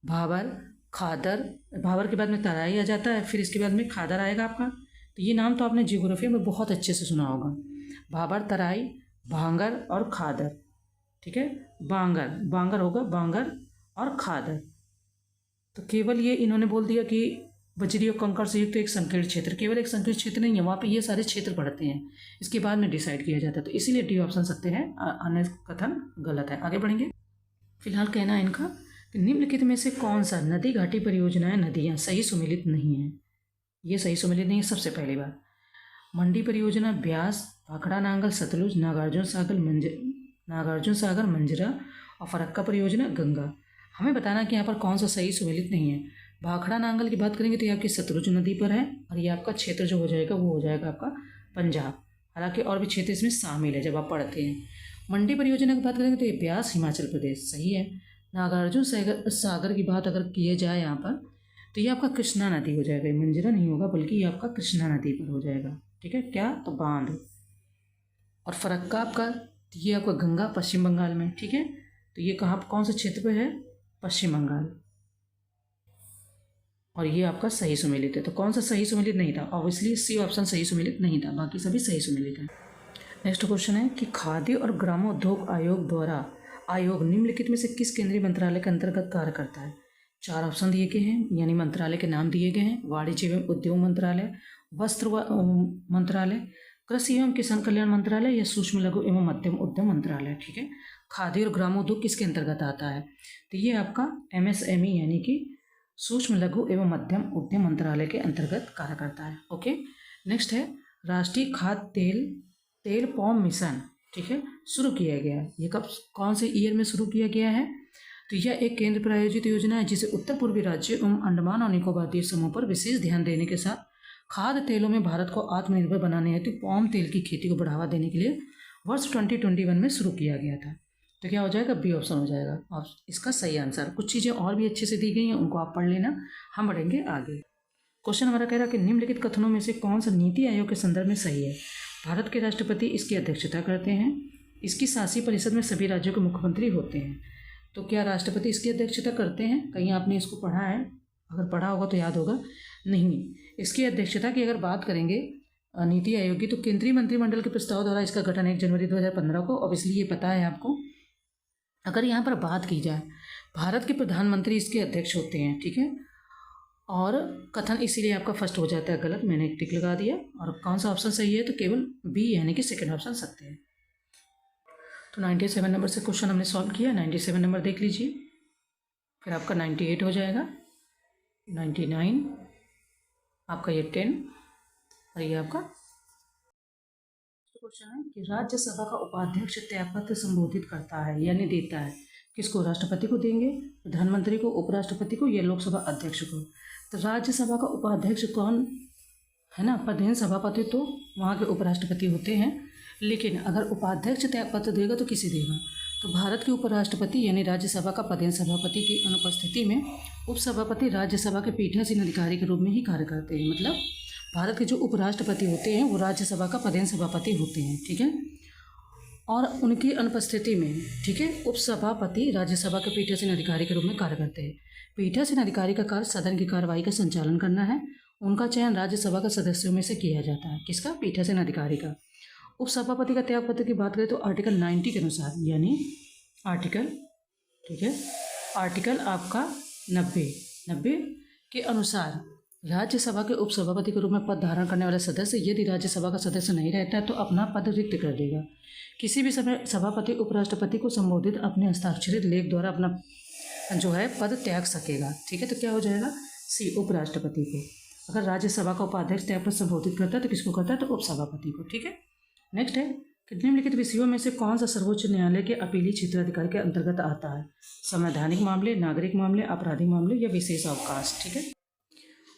S1: भाबर, खादर, भाबर के बाद में तराई आ जाता है, फिर इसके बाद में खादर आएगा आपका। तो ये नाम तो आपने जियोग्राफी में बहुत अच्छे से सुना होगा। भाबर, तराई, भांगर और खादर। ठीक है, बांगर, बांगर होगा, बांगर और खादर। तो केवल ये इन्होंने बोल दिया कि बजरी और कंकड़ से युक्त एक संकीर्ण क्षेत्र, केवल एक संकीर्ण क्षेत्र नहीं है, वहाँ पे ये सारे क्षेत्र पड़ते हैं, इसके बाद में डिसाइड किया जाता है। तो इसीलिए डी ऑप्शन सत्य है, अन्य कथन गलत है। आगे बढ़ेंगे। फिलहाल कहना है इनका कि निम्नलिखित में से कौन सा नदी घाटी परियोजनाएं नदियाँ सही सुमेलित नहीं है। ये सही सुमेलित नहीं है। सबसे पहली बात, मंडी परियोजना ब्यास, भाखड़ा नांगल सतलुज, नागार्जुन सागर मंजरा और फरक्का परियोजना गंगा। हमें बताना कि यहाँ पर कौन सा सही सुमेलित नहीं है। भाखड़ा नांगल की बात करेंगे तो ये आपकी सतलुज नदी पर है और ये आपका क्षेत्र जो हो जाएगा वो हो जाएगा आपका पंजाब। हालांकि और भी क्षेत्र इसमें शामिल है जब आप पढ़ते हैं। मंडी परियोजना की बात करेंगे तो ये ब्यास हिमाचल प्रदेश सही है। नागार्जुन सागर की बात अगर किया जाए यहाँ पर तो ये आपका कृष्णा नदी हो जाएगा, मंजरा नहीं होगा बल्कि ये आपका कृष्णा नदी पर हो जाएगा। ठीक है, क्या तो बांध। और फरक्का आपका ये आपका गंगा पश्चिम बंगाल में। ठीक है, तो ये कहाँ कौन से क्षेत्र पे है? पश्चिम बंगाल। और ये आपका सही सुमेलित है। तो कौन सा सही सुमेलित नहीं था? ऑब्वियसली सी ऑप्शन सही सुमेलित नहीं था, बाकी सभी सही सुमेलित है। नेक्स्ट क्वेश्चन है कि खाद्य और ग्रामोद्योग आयोग द्वारा आयोग निम्नलिखित में से किस केंद्रीय मंत्रालय के अंतर्गत कार्य करता है? 4 ऑप्शन दिए गए हैं, यानी मंत्रालय के नाम दिए गए हैं। वाणिज्य एवं उद्योग मंत्रालय, वस्त्र मंत्रालय, कृषि एवं किसान कल्याण मंत्रालय या सूक्ष्म लघु एवं मध्यम उद्यम मंत्रालय। ठीक है, खाद्य और ग्रामोद्योग किसके अंतर्गत आता है? तो ये आपका MSME यानी कि सूक्ष्म लघु एवं मध्यम उद्यम मंत्रालय के अंतर्गत कार्य करता है। ओके, नेक्स्ट है राष्ट्रीय खाद्य तेल पॉम मिशन। ठीक है, शुरू किया गया है। ये कब कौन से ईयर में शुरू किया गया है? तो यह एक केंद्र प्रायोजित योजना है जिसे उत्तर पूर्वी राज्यों एवं अंडमान और निकोबार द्वीप समूह पर विशेष ध्यान देने के साथ खाद्य तेलों में भारत को आत्मनिर्भर बनाने हेतु पॉम तेल की खेती को बढ़ावा देने के लिए वर्ष 2021 में शुरू किया गया था। तो क्या हो जाएगा? बी ऑप्शन हो जाएगा और इसका सही आंसर। कुछ चीज़ें और भी अच्छे से दी गई हैं, उनको आप पढ़ लेना। हम बढ़ेंगे आगे। क्वेश्चन हमारा कह रहा है कि निम्नलिखित कथनों में से कौन सा नीति आयोग के संदर्भ में सही है? भारत के राष्ट्रपति इसकी अध्यक्षता करते हैं। इसकी शासी परिषद में सभी राज्यों के मुख्यमंत्री होते हैं। तो क्या राष्ट्रपति इसकी अध्यक्षता करते हैं? कहीं आपने इसको पढ़ा है? अगर पढ़ा होगा तो याद होगा। नहीं, इसकी अध्यक्षता की अगर बात करेंगे नीति आयोग की तो केंद्रीय मंत्रिमंडल के प्रस्ताव द्वारा इसका गठन 1 जनवरी 2015 को, ऑब्वियसली ये पता है आपको। अगर यहाँ पर बात की जाए, भारत के प्रधानमंत्री इसके अध्यक्ष होते हैं। ठीक है, और कथन इसीलिए आपका फर्स्ट हो जाता है गलत, मैंने एक टिक लगा दिया। और कौन सा ऑप्शन सही है? तो केवल बी यानी कि सेकेंड ऑप्शन सत्य है। तो 97 नंबर से क्वेश्चन हमने सॉल्व किया। 97 नंबर देख लीजिए, फिर आपका 98 हो जाएगा, 99 आपका ये 10 और ये आपका क्वेश्चन है कि राज्यसभा का उपाध्यक्ष त्यागपत्र संबोधित करता है यानी देता है। किसको? राष्ट्रपति को देंगे, प्रधानमंत्री को, उपराष्ट्रपति को या लोकसभा अध्यक्ष को। तो राज्यसभा का उपाध्यक्ष कौन है ना? पदेन सभापति तो वहाँ के उपराष्ट्रपति होते हैं। लेकिन अगर उपाध्यक्ष त्यागपत्र देगा तो किसे देगा? तो भारत के उपराष्ट्रपति यानी राज्यसभा का पदेन सभापति की अनुपस्थिति में उपसभापति राज्यसभा के पीठासीन अधिकारी के रूप में ही कार्य करते हैं। मतलब भारत के जो उपराष्ट्रपति होते हैं वो राज्यसभा का पदेन सभापति होते हैं। ठीक है, और उनकी अनुपस्थिति में, ठीक है, उपसभापति राज्यसभा के पीठासीन अधिकारी के रूप में कार्य करते हैं। पीठासीन अधिकारी का कार्य सदन की कार्रवाई का संचालन करना है। उनका चयन राज्यसभा के सदस्यों में से किया जाता है। किसका? पीठासीन अधिकारी का। उपसभापति का त्यागपत्र की बात करें तो आर्टिकल 90 के अनुसार, यानी आर्टिकल, ठीक है, आर्टिकल आपका 90 के अनुसार राज्यसभा के उपसभापति के रूप में पद धारण करने वाला सदस्य यदि राज्यसभा का सदस्य नहीं रहता है तो अपना पद रिक्त कर देगा। किसी भी समय सभापति उपराष्ट्रपति को संबोधित अपने हस्ताक्षरित लेख द्वारा अपना जो है पद त्याग सकेगा। ठीक है, तो क्या हो जाएगा? सी, उपराष्ट्रपति को। अगर राज्यसभा का उपाध्यक्ष त्यागपत्र संबोधित करता है तो किसको करता है? तो उपसभापति को। ठीक है, नेक्स्ट है कि निम्नलिखित विषयों में से कौन सा सर्वोच्च न्यायालय के अपीली क्षेत्राधिकार के अंतर्गत आता है? संवैधानिक मामले, नागरिक मामले, आपराधिक मामले या विशेष अवकाश। ठीक है,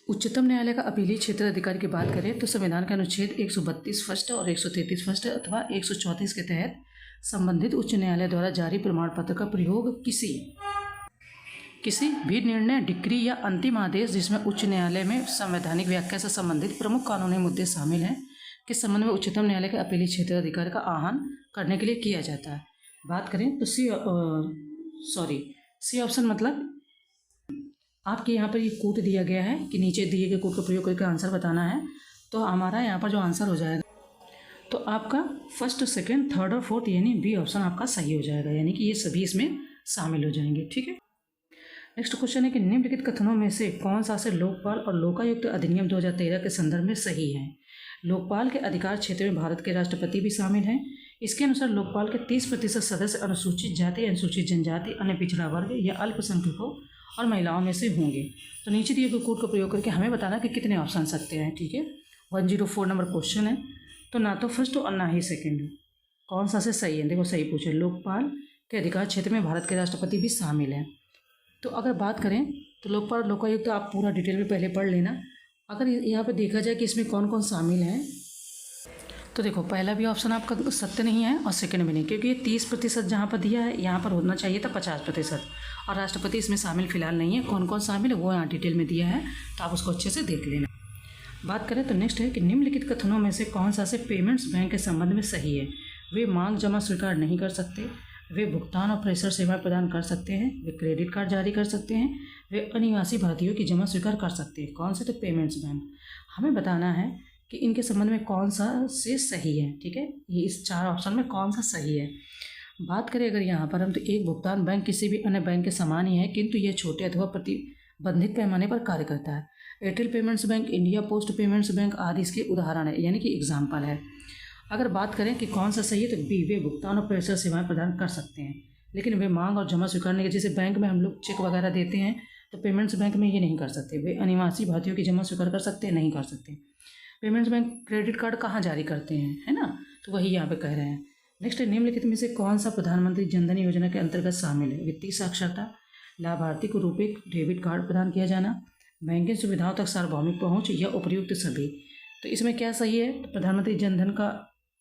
S1: उच्चतम न्यायालय का अपीली क्षेत्राधिकार की बात करें तो संविधान का अनुच्छेद 132 फर्स्ट और 133 फर्स्ट अथवा 134 के तहत संबंधित उच्च न्यायालय द्वारा जारी प्रमाण पत्र का प्रयोग किसी भी निर्णय, डिक्री या अंतिम आदेश जिसमें उच्च न्यायालय में संवैधानिक व्याख्या से संबंधित प्रमुख कानूनी मुद्दे शामिल हैं के संबंध में उच्चतम न्यायालय के अपीली क्षेत्राधिकार का आह्वान करने के लिए किया जाता है। बात करें तो सी ऑप्शन मतलब आपके यहाँ पर ये कोड दिया गया है कि नीचे दिए गए कोड का प्रयोग करके आंसर बताना है। तो हमारा यहाँ पर जो आंसर हो जाएगा तो आपका फर्स्ट, सेकंड, थर्ड और फोर्थ यानी बी ऑप्शन आपका सही हो जाएगा, यानी कि ये सभी इसमें शामिल हो जाएंगे। ठीक है, नेक्स्ट क्वेश्चन है कि निम्नलिखित कथनों में से कौन सा से लोकपाल और लोकायुक्त अधिनियम 2013 के संदर्भ में सही है? लोकपाल के अधिकार क्षेत्र में भारत के राष्ट्रपति भी शामिल हैं। इसके अनुसार लोकपाल के 30% सदस्य अनुसूचित जाति, अनुसूचित जनजाति, अन्य पिछड़ा वर्ग या अल्पसंख्यकों और महिलाओं में से होंगे। तो नीचे दिए गए कोड का प्रयोग करके हमें बताना कि कितने ऑप्शन सकते हैं। ठीक है, 104 नंबर क्वेश्चन है, तो ना तो फर्स्ट और ना ही सेकंड, कौन सा से सही है? देखो सही पूछे, लोकपाल के अधिकार क्षेत्र में भारत के राष्ट्रपति भी शामिल हैं। तो अगर बात करें तो लोकपाल और लोकायुक्त आप पूरा डिटेल में पहले पढ़ लेना। अगर यहाँ पर देखा जाए कि इसमें कौन कौन शामिल हैं तो देखो पहला भी ऑप्शन आपका सत्य नहीं है और सेकंड भी नहीं, क्योंकि ये 30% जहाँ पर दिया है यहाँ पर होना चाहिए था 50% और राष्ट्रपति इसमें शामिल फिलहाल नहीं है। कौन कौन शामिल है वो यहाँ डिटेल में दिया है, तो आप उसको अच्छे से देख लेना। बात करें तो नेक्स्ट है कि निम्नलिखित कथनों में से कौन सा से पेमेंट्स बैंक के संबंध में सही है? वे मांग जमा स्वीकार नहीं कर सकते, वे भुगतान और प्रेषण सेवाएं प्रदान कर सकते हैं, वे क्रेडिट कार्ड जारी कर सकते हैं, वे अनिवासी भारतीयों की जमा स्वीकार कर सकते हैं। कौन से? तो पेमेंट्स बैंक। हमें बताना है कि इनके संबंध में कौन सा से सही है। ठीक है, ये इस 4 ऑप्शन में कौन सा सही है। बात करें अगर यहाँ पर हम, तो एक भुगतान बैंक किसी भी अन्य बैंक के समान ही है, किंतु यह छोटे अथवा प्रतिबंधित पैमाने पर कार्य करता है। Airtel payments bank, India post payments bank आदि इसके उदाहरण है, यानी कि एग्जाम्पल है। अगर बात करें कि कौन सा सही है तो बी, वे भुगतान और प्रेषण सेवाएं प्रदान कर सकते हैं, लेकिन वे मांग और जमा स्वीकारने के, जैसे बैंक में हम लोग चेक वगैरह देते हैं तो पेमेंट्स बैंक में ये नहीं कर सकते। वे अनिवासी भारतीयों की जमा स्वीकार कर सकते हैं? नहीं कर सकते। पेमेंट्स बैंक क्रेडिट कार्ड कहाँ जारी करते हैं, है ना, तो वही यहाँ पे कह रहे हैं। नेक्स्ट, निम्नलिखित में से कौन सा प्रधानमंत्री जनधन योजना के अंतर्गत शामिल है? वित्तीय साक्षरता, लाभार्थी को रुपए डेबिट कार्ड प्रदान किया जाना, बैंकिंग सुविधाओं तक सार्वभौमिक पहुँच या उपर्युक्त सभी। तो इसमें क्या सही है? तो प्रधानमंत्री जनधन का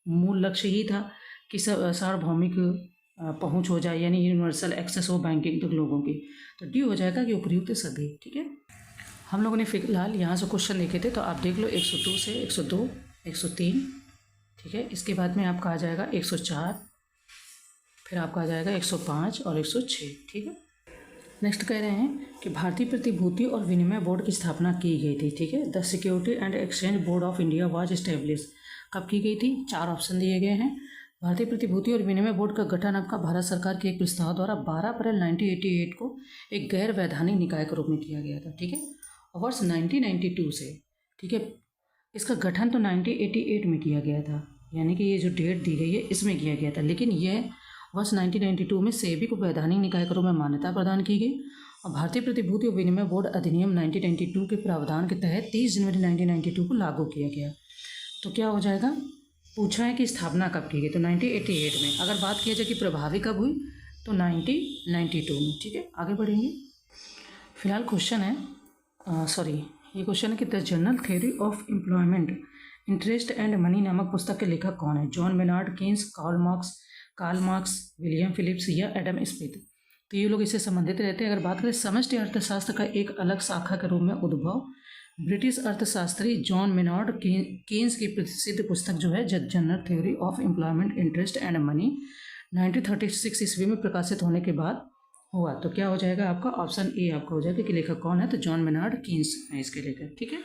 S1: मूल लक्ष्य ही था कि सार्वभौमिक पहुँच हो जाए, यानी यूनिवर्सल एक्सेस हो बैंकिंग तक लोगों की। तो डी हो जाएगा कि उपर्युक्त सभी। ठीक है, हम लोगों ने फिलहाल यहाँ से क्वेश्चन लिखे थे, तो आप देख लो 102 से 102, 103। ठीक है, इसके बाद में आपका आ जाएगा 104, फिर आपका आ जाएगा 105 और 106। ठीक है, नेक्स्ट कह रहे हैं कि भारतीय प्रतिभूति और विनिमय बोर्ड की स्थापना की गई थी। ठीक है, the security and exchange board of India was establish. कब की गई थी? 4 ऑप्शन दिए गए हैं। भारतीय प्रतिभूति और विनिमय बोर्ड का गठन आपका भारत सरकार के एक प्रस्ताव द्वारा 12 अप्रैल 1988 को एक गैर वैधानिक निकाय के रूप में किया गया था। ठीक है, वर्ष 1992 से, ठीक है, इसका गठन तो 1988 में किया गया था, यानी कि ये जो डेट दी गई है इसमें किया गया था, लेकिन यह वर्ष 1992 में सेबी को वैधानिक निकाय के रूप में मान्यता प्रदान की गई और भारतीय प्रतिभूति और विनिमय बोर्ड अधिनियम 1992 के प्रावधान के तहत 30 जनवरी 1992 को लागू किया गया। तो क्या हो जाएगा? पूछा है कि स्थापना कब की गई, तो 1988 में। अगर बात किया जाए कि प्रभावी कब हुई, तो 1992 में। ठीक है, आगे बढ़ेंगे। फिलहाल क्वेश्चन है ये क्वेश्चन है कि the general theory of employment, interest and money नामक पुस्तक के लेखक कौन है? John Maynard Keynes, Karl Marx, William Phillips या एडम स्मिथ। तो ये लोग इससे संबंधित रहते हैं। अगर बात करें समष्टि अर्थशास्त्र का एक अलग शाखा के रूप में उद्भव ब्रिटिश अर्थशास्त्री जॉन मेनार्ड केन्स की प्रसिद्ध पुस्तक जो है general theory of employment interest and money 1936 ईस्वी में प्रकाशित होने के बाद हुआ। तो क्या हो जाएगा आपका ऑप्शन ए आपका हो जाएगा कि लेखक कौन है, तो जॉन मेनार्ड केन्स है इसके लेखक। ठीक है,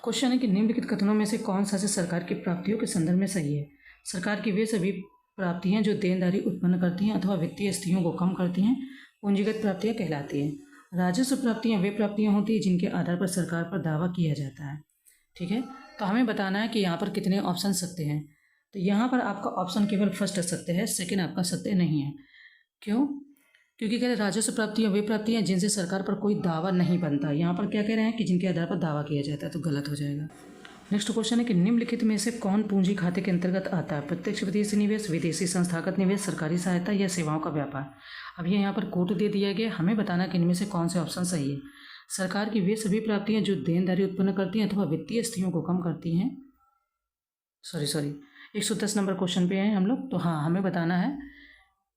S1: क्वेश्चन है कि निम्नलिखित कथनों में से कौन सा से सरकार की प्राप्तियों के संदर्भ में सही है। सरकार की वे सभी प्राप्तियां जो देनदारी उत्पन्न करती हैं अथवा वित्तीय स्थितियों को कम करती हैं पूंजीगत प्राप्तियां कहलाती हैं। राजस्व प्राप्तियां वे प्राप्तियां होती हैं जिनके आधार पर सरकार पर दावा किया जाता है। ठीक है, तो हमें बताना है कि यहाँ पर कितने ऑप्शन सत्य हैं। तो यहाँ पर आपका ऑप्शन केवल फर्स्ट सत्य है, सेकेंड आपका सत्य नहीं है। क्यों? क्योंकि कह रहे राजस्व प्राप्तियां वे प्राप्तियां जिनसे सरकार पर कोई दावा नहीं बनता। यहाँ पर क्या कह रहे हैं कि जिनके आधार पर दावा किया जाता है, तो गलत हो जाएगा। नेक्स्ट क्वेश्चन है कि निम्नलिखित में से कौन पूंजी खाते के अंतर्गत आता है। प्रत्यक्ष विदेशी निवेश, विदेशी संस्थागत निवेश, सरकारी सहायता या सेवाओं का व्यापार। अब ये यहाँ पर कोट दे दिया गया, हमें बताना कि इनमें से कौन से ऑप्शन सही है। सरकार की वे सभी प्राप्तियां जो देनदारी उत्पन्न करती हैं अथवा वित्तीय स्थितियों को कम करती हैं। सॉरी 110 नंबर क्वेश्चन पे हैं हम लोग। तो हाँ, हमें बताना है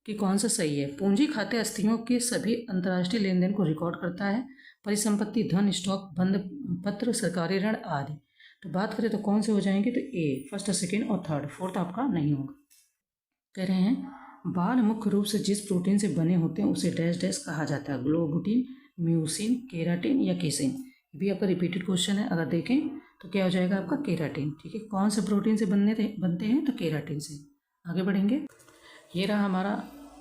S1: कि कौन सा सही है। पूंजी खाते अस्थियों के सभी अंतर्राष्ट्रीय लेन देन को रिकॉर्ड करता है, परिसंपत्ति, धन, स्टॉक, बंद पत्र, सरकारी ऋण आदि। तो बात करें तो कौन से हो जाएंगे, तो ए फर्स्ट, सेकेंड और थर्ड, फोर्थ आपका नहीं होगा। कह रहे हैं बाल मुख्य रूप से जिस प्रोटीन से बने होते हैं उसे डैश डैश कहा जाता है। ग्लोबुटिन, म्यूसिन, केराटिन या केसिन। भी आपका रिपीटेड क्वेश्चन है, अगर देखें तो क्या हो जाएगा आपका केराटिन। ठीक है, कौन से प्रोटीन से बनते हैं, तो केराटिन से। आगे बढ़ेंगे, ये रहा हमारा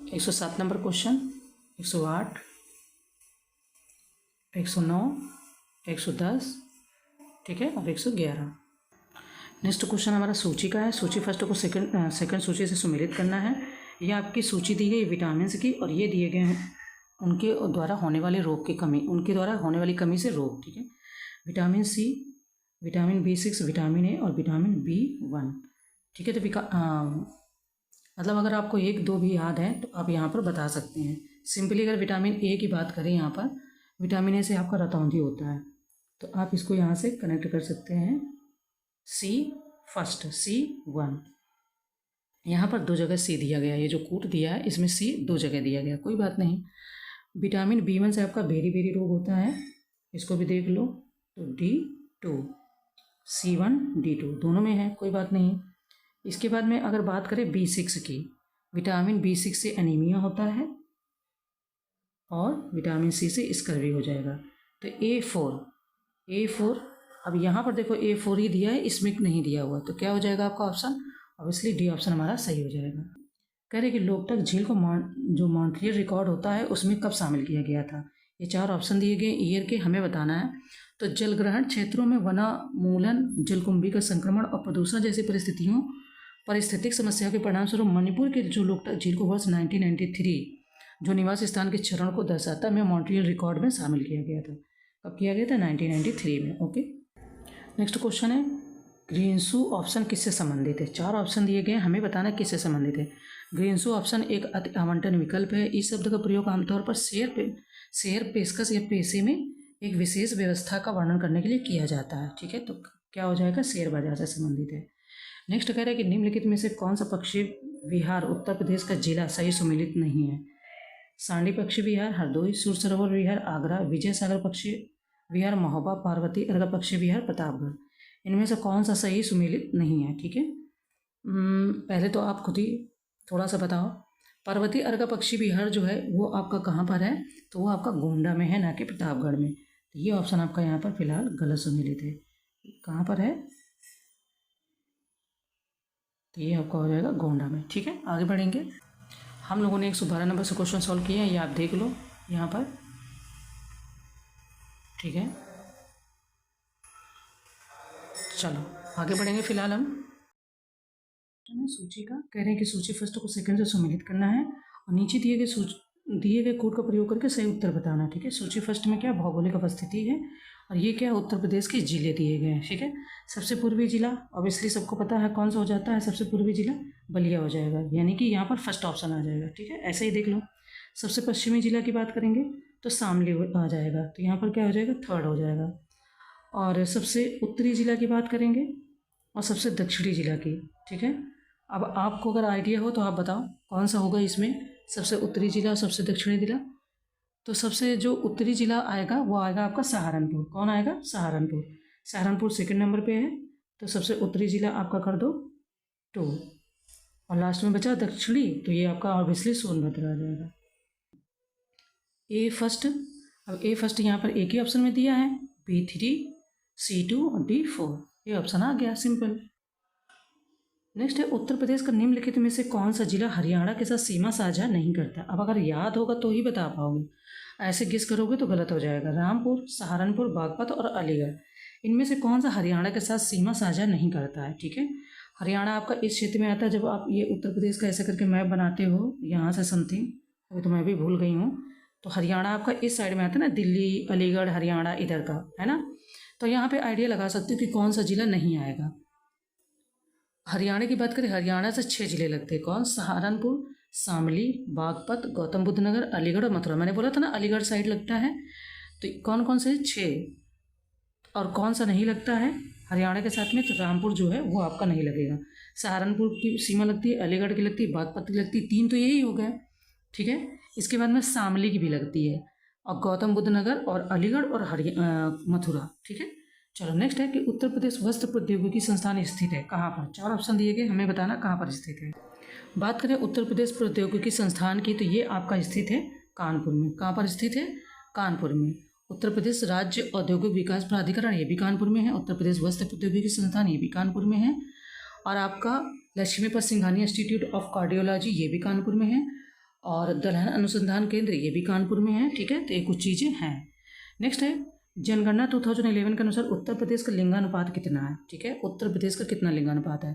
S1: 107 नंबर क्वेश्चन, 108, 109, 110, ठीक है, और 111। नेक्स्ट क्वेश्चन हमारा सूची का है। सूची फर्स्ट को सेकंड सूची से सुमेलित करना है। ये आपकी सूची दी गई विटामिन की, और ये दिए गए हैं उनके द्वारा होने वाले रोग की कमी, उनके द्वारा होने वाली कमी से रोग। ठीक है, vitamin C, vitamin B6, vitamin A और विटामिन B1। ठीक है, तो मतलब अगर आपको 1, 2 भी याद है तो आप यहाँ पर बता सकते हैं। सिंपली अगर विटामिन ए की बात करें, यहाँ पर विटामिन ए से आपका रतौंधी होता है, तो आप इसको यहाँ से कनेक्ट कर सकते हैं। सी फर्स्ट, C1, यहाँ पर 2 जगह सी दिया गया है। ये जो कूट दिया है इसमें सी 2 जगह दिया गया, कोई बात नहीं। विटामिन B1 से आपका बेरी रोग होता है, इसको भी देख लो। तो D2, C1, D2 दोनों में है, कोई बात नहीं। इसके बाद में अगर बात करें B6 की, विटामिन B6 से एनीमिया होता है और विटामिन सी से स्कर्वी हो जाएगा। तो A4, अब यहाँ पर देखो A4 ही दिया है, इसमें नहीं दिया हुआ, तो क्या हो जाएगा आपका ऑप्शन, ऑब्वियसली डी ऑप्शन हमारा सही हो जाएगा। कह रहे कि लोकटक झील को जो मॉन्ट्रियल रिकॉर्ड होता है उसमें कब शामिल किया गया था। ये 4 ऑप्शन दिए गए ईयर के, हमें बताना है। तो जलग्रहण क्षेत्रों में वनोन्मूलन, जलकुंभी का संक्रमण और प्रदूषण जैसी पारिस्थितिक समस्याओं के परिणामस्वरूप मणिपुर के जो लोकटक झील को वर्ष 1993 जो निवास स्थान के चरण को दर्शाता है, मॉन्ट्रियल रिकॉर्ड में शामिल किया गया था। कब किया गया था, 1993 में। ओके, नेक्स्ट क्वेश्चन है ग्रीनशू ऑप्शन किससे संबंधित है। 4 ऑप्शन दिए गए, हमें बताना किससे संबंधित है। ग्रीनशू ऑप्शन एक अति आवंटन विकल्प है। इस शब्द का प्रयोग आमतौर पर शेयर, पेशकश या पैसे में एक विशेष व्यवस्था का वर्णन करने के लिए किया जाता है। ठीक है, तो क्या हो जाएगा, शेयर बाजार से संबंधित है। नेक्स्ट कह रहे हैं कि निम्नलिखित में से कौन सा पक्षी विहार उत्तर प्रदेश का जिला सही सुमेलित नहीं है। सांडी पक्षी विहार हरदोई, सूर सरोवर विहार आगरा, विजय सागर पक्षी विहार महोबा, पार्वती अर्घा पक्षी विहार प्रतापगढ़। इनमें से कौन सा सही सुमेलित नहीं है। ठीक है, पहले तो आप खुद ही थोड़ा सा बताओ। पार्वती अर्घा पक्षी विहार जो है वो आपका कहाँ पर है, तो वो आपका गोंडा में है, ना कि प्रतापगढ़ में। तो ये ऑप्शन आपका यहाँ पर फिलहाल गलत सुमेलित है। कहाँ पर है, तो ये आपका हो जाएगा गोंडा में। ठीक है, आगे बढ़ेंगे। हम लोगों ने 112 नंबर से क्वेश्चन सॉल्व किए हैं, ये आप देख लो यहाँ पर। ठीक है, चलो आगे बढ़ेंगे। फिलहाल हम सूची का कह रहे हैं कि सूची फर्स्ट को सेकंड से सुमेलित करना है और नीचे दिए गए कोड का प्रयोग करके सही उत्तर बताना। ठीक है, सूची फर्स्ट में क्या भौगोलिक अवस्थिति है, और ये क्या उत्तर प्रदेश के जिले दिए गए हैं। ठीक है, सबसे पूर्वी जिला ऑब्वियसली सबको पता है कौन सा हो जाता है, सबसे पूर्वी जिला बलिया हो जाएगा, यानी कि यहाँ पर फर्स्ट ऑप्शन आ जाएगा। ठीक है, ऐसे ही देख लो। सबसे पश्चिमी जिला की बात करेंगे तो शामली आ जाएगा, तो यहाँ पर क्या हो जाएगा, थर्ड हो जाएगा। और सबसे उत्तरी जिला की बात करेंगे और सबसे दक्षिणी जिला की। ठीक है, अब आपको अगर आइडिया हो तो आप बताओ कौन सा होगा इसमें, सबसे उत्तरी जिला और सबसे दक्षिणी जिला। तो सबसे जो उत्तरी जिला आएगा वो आएगा आपका सहारनपुर। कौन आएगा? सहारनपुर। सहारनपुर सेकंड नंबर पे है, तो सबसे उत्तरी जिला आपका कर दो 2। और लास्ट में बचा दक्षिणी, तो ये आपका ऑब्वियसली सोनभद्र आ जाएगा। ए फर्स्ट, अब ए फर्स्ट यहाँ पर एक ही ऑप्शन में दिया है, B3, C2 और D4, ये ऑप्शन आ गया, सिंपल। नेक्स्ट है उत्तर प्रदेश का निम्नलिखित में से कौन सा जिला हरियाणा के साथ सीमा साझा नहीं करता? अब अगर याद होगा तो ही बता पाओगे, ऐसे गेस करोगे तो गलत हो जाएगा। रामपुर, सहारनपुर, बागपत और अलीगढ़, इनमें से कौन सा हरियाणा के साथ सीमा साझा नहीं करता है? ठीक है, हरियाणा आपका इस क्षेत्र में आता है। जब आप ये उत्तर प्रदेश का ऐसे करके मैप बनाते हो यहाँ से समथिंग, अभी तो मैं भी भूल गई हूँ, तो हरियाणा आपका इस साइड में आता है ना, दिल्ली, अलीगढ़, हरियाणा इधर का है ना। तो यहाँ पे आइडिया लगा सकते हो कि कौन सा जिला नहीं आएगा। हरियाणा की बात करें, हरियाणा से 6 जिले लगते हैं। कौन? सहारनपुर, शामली, बागपत, गौतम बुद्ध नगर, अलीगढ़ और मथुरा। मैंने बोला था ना अलीगढ़ साइड लगता है, तो कौन कौन से? 6। और कौन सा नहीं लगता है हरियाणा के साथ में? तो रामपुर जो है वो आपका नहीं लगेगा। सहारनपुर की सीमा लगती है, अलीगढ़ की लगती है, बागपत की लगती है, 3 तो यही हो गए। ठीक है, इसके बाद में शामली की भी लगती है, और गौतम बुद्ध नगर और अलीगढ़ और मथुरा। ठीक है, चलो नेक्स्ट है कि उत्तर प्रदेश वस्त्र प्रौद्योगिकी संस्थान स्थित है कहाँ पर? 4 ऑप्शन दिए गए, हमें बताना कहाँ पर स्थित है। बात करें उत्तर प्रदेश प्रौद्योगिकी संस्थान की, तो ये आपका स्थित है कानपुर में। कहाँ पर स्थित है? कानपुर में। उत्तर प्रदेश राज्य औद्योगिक विकास प्राधिकरण, ये भी कानपुर में है। उत्तर प्रदेश वस्त्र प्रौद्योगिकी संस्थान, ये भी कानपुर में है। और आपका Lakshmipat Singhania institute of cardiology, ये भी कानपुर में है। और दलहन अनुसंधान केंद्र, ये भी कानपुर में है। ठीक है, तो ये कुछ चीज़ें हैं। नेक्स्ट है जनगणना 2011 के अनुसार उत्तर प्रदेश का लिंगानुपात कितना है? ठीक है, उत्तर प्रदेश का कितना लिंगानुपात है?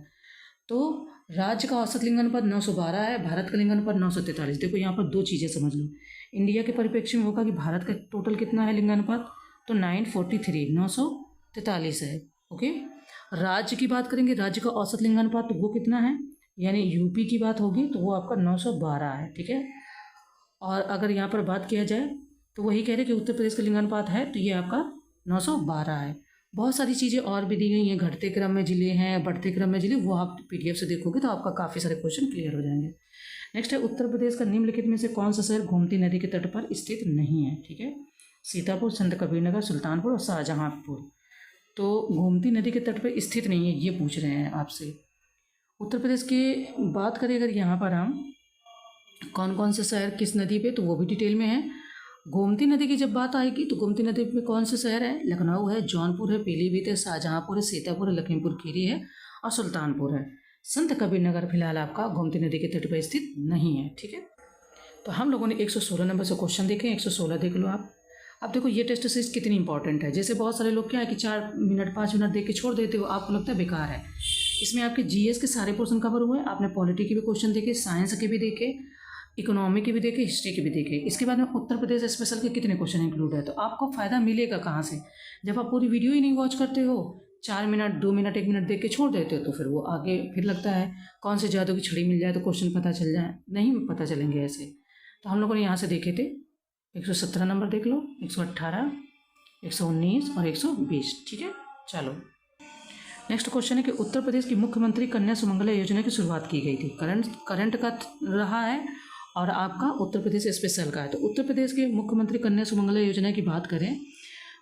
S1: तो राज्य का औसत लिंगानुपात 912 है, भारत का लिंगानुपात 943। देखो यहाँ पर 2 चीज़ें समझ लो। इंडिया के परिप्रेक्ष्य में होगा कि भारत का टोटल कितना है लिंगानुपात, तो 943, 943 है। ओके, राज्य की बात करेंगे, राज्य का औसत लिंगानुपात तो वो कितना है, यानी यूपी की बात होगी तो वो आपका 912 है। ठीक है, और अगर यहाँ पर बात किया जाए तो वही कह रहे कि उत्तर प्रदेश का लिंगानुपात है, तो ये आपका 912 है। बहुत सारी चीज़ें और भी दी गई हैं, घटते क्रम में जिले हैं, बढ़ते क्रम में जिले, वो आप PDF से देखोगे तो आपका काफ़ी सारे क्वेश्चन क्लियर हो जाएंगे। नेक्स्ट है उत्तर प्रदेश का निम्नलिखित में से कौन सा शहर गोमती नदी के तट पर स्थित नहीं है? ठीक है, सीतापुर, संत कबीरनगर, सुल्तानपुर और शाहजहाँपुर। तो गोमती नदी के तट पर स्थित नहीं है, ये पूछ रहे हैं आपसे। उत्तर प्रदेश की बात करें अगर यहाँ पर हम, कौन कौन से शहर किस नदी पे, तो वो भी डिटेल में है। गोमती नदी की जब बात आएगी तो गोमती नदी में कौन से शहर है? लखनऊ है, जौनपुर है, पीलीभीत है, शाहजहाँपुर है, सीतापुर है, लखीमपुर खीरी है और सुल्तानपुर है। संत कबीर नगर फिलहाल आपका गोमती नदी के तट पर स्थित नहीं है। ठीक है, तो हम लोगों ने 116 नंबर से क्वेश्चन देखे, 116 देख लो आप। अब देखो ये टेस्ट सीरीज कितनी इंपॉर्टेंट है। जैसे बहुत सारे लोग क्या है कि 4 मिनट 5 मिनट देख के छोड़ देते हो, आपको लगता है बेकार है। इसमें आपके GS के सारे पोर्शन कवर हुए, आपने पॉलिटी के भी क्वेश्चन देखे, साइंस के भी देखे, इकोनॉमी के भी देखे, हिस्ट्री के भी देखे। इसके बाद में उत्तर प्रदेश स्पेशल के कितने क्वेश्चन इंक्लूड है, तो आपको फ़ायदा मिलेगा कहाँ से? जब आप पूरी वीडियो ही नहीं वॉच करते हो, 4 मिनट 2 मिनट 1 मिनट देख के छोड़ देते हो, तो फिर वो आगे फिर लगता है कौन से जादू की छड़ी मिल जाए तो क्वेश्चन पता चल जाए, नहीं पता चलेंगे ऐसे। तो हम लोगों ने यहाँ से देखे थे 117 नंबर देख लो, 118, 119 और 120। ठीक है, चलो नेक्स्ट क्वेश्चन है कि उत्तर प्रदेश की मुख्यमंत्री कन्या सुमंगला योजना की शुरुआत की गई थी। करंट का रहा है और आपका उत्तर प्रदेश स्पेशल का है। तो उत्तर प्रदेश के मुख्यमंत्री कन्या सुमंगला योजना की बात करें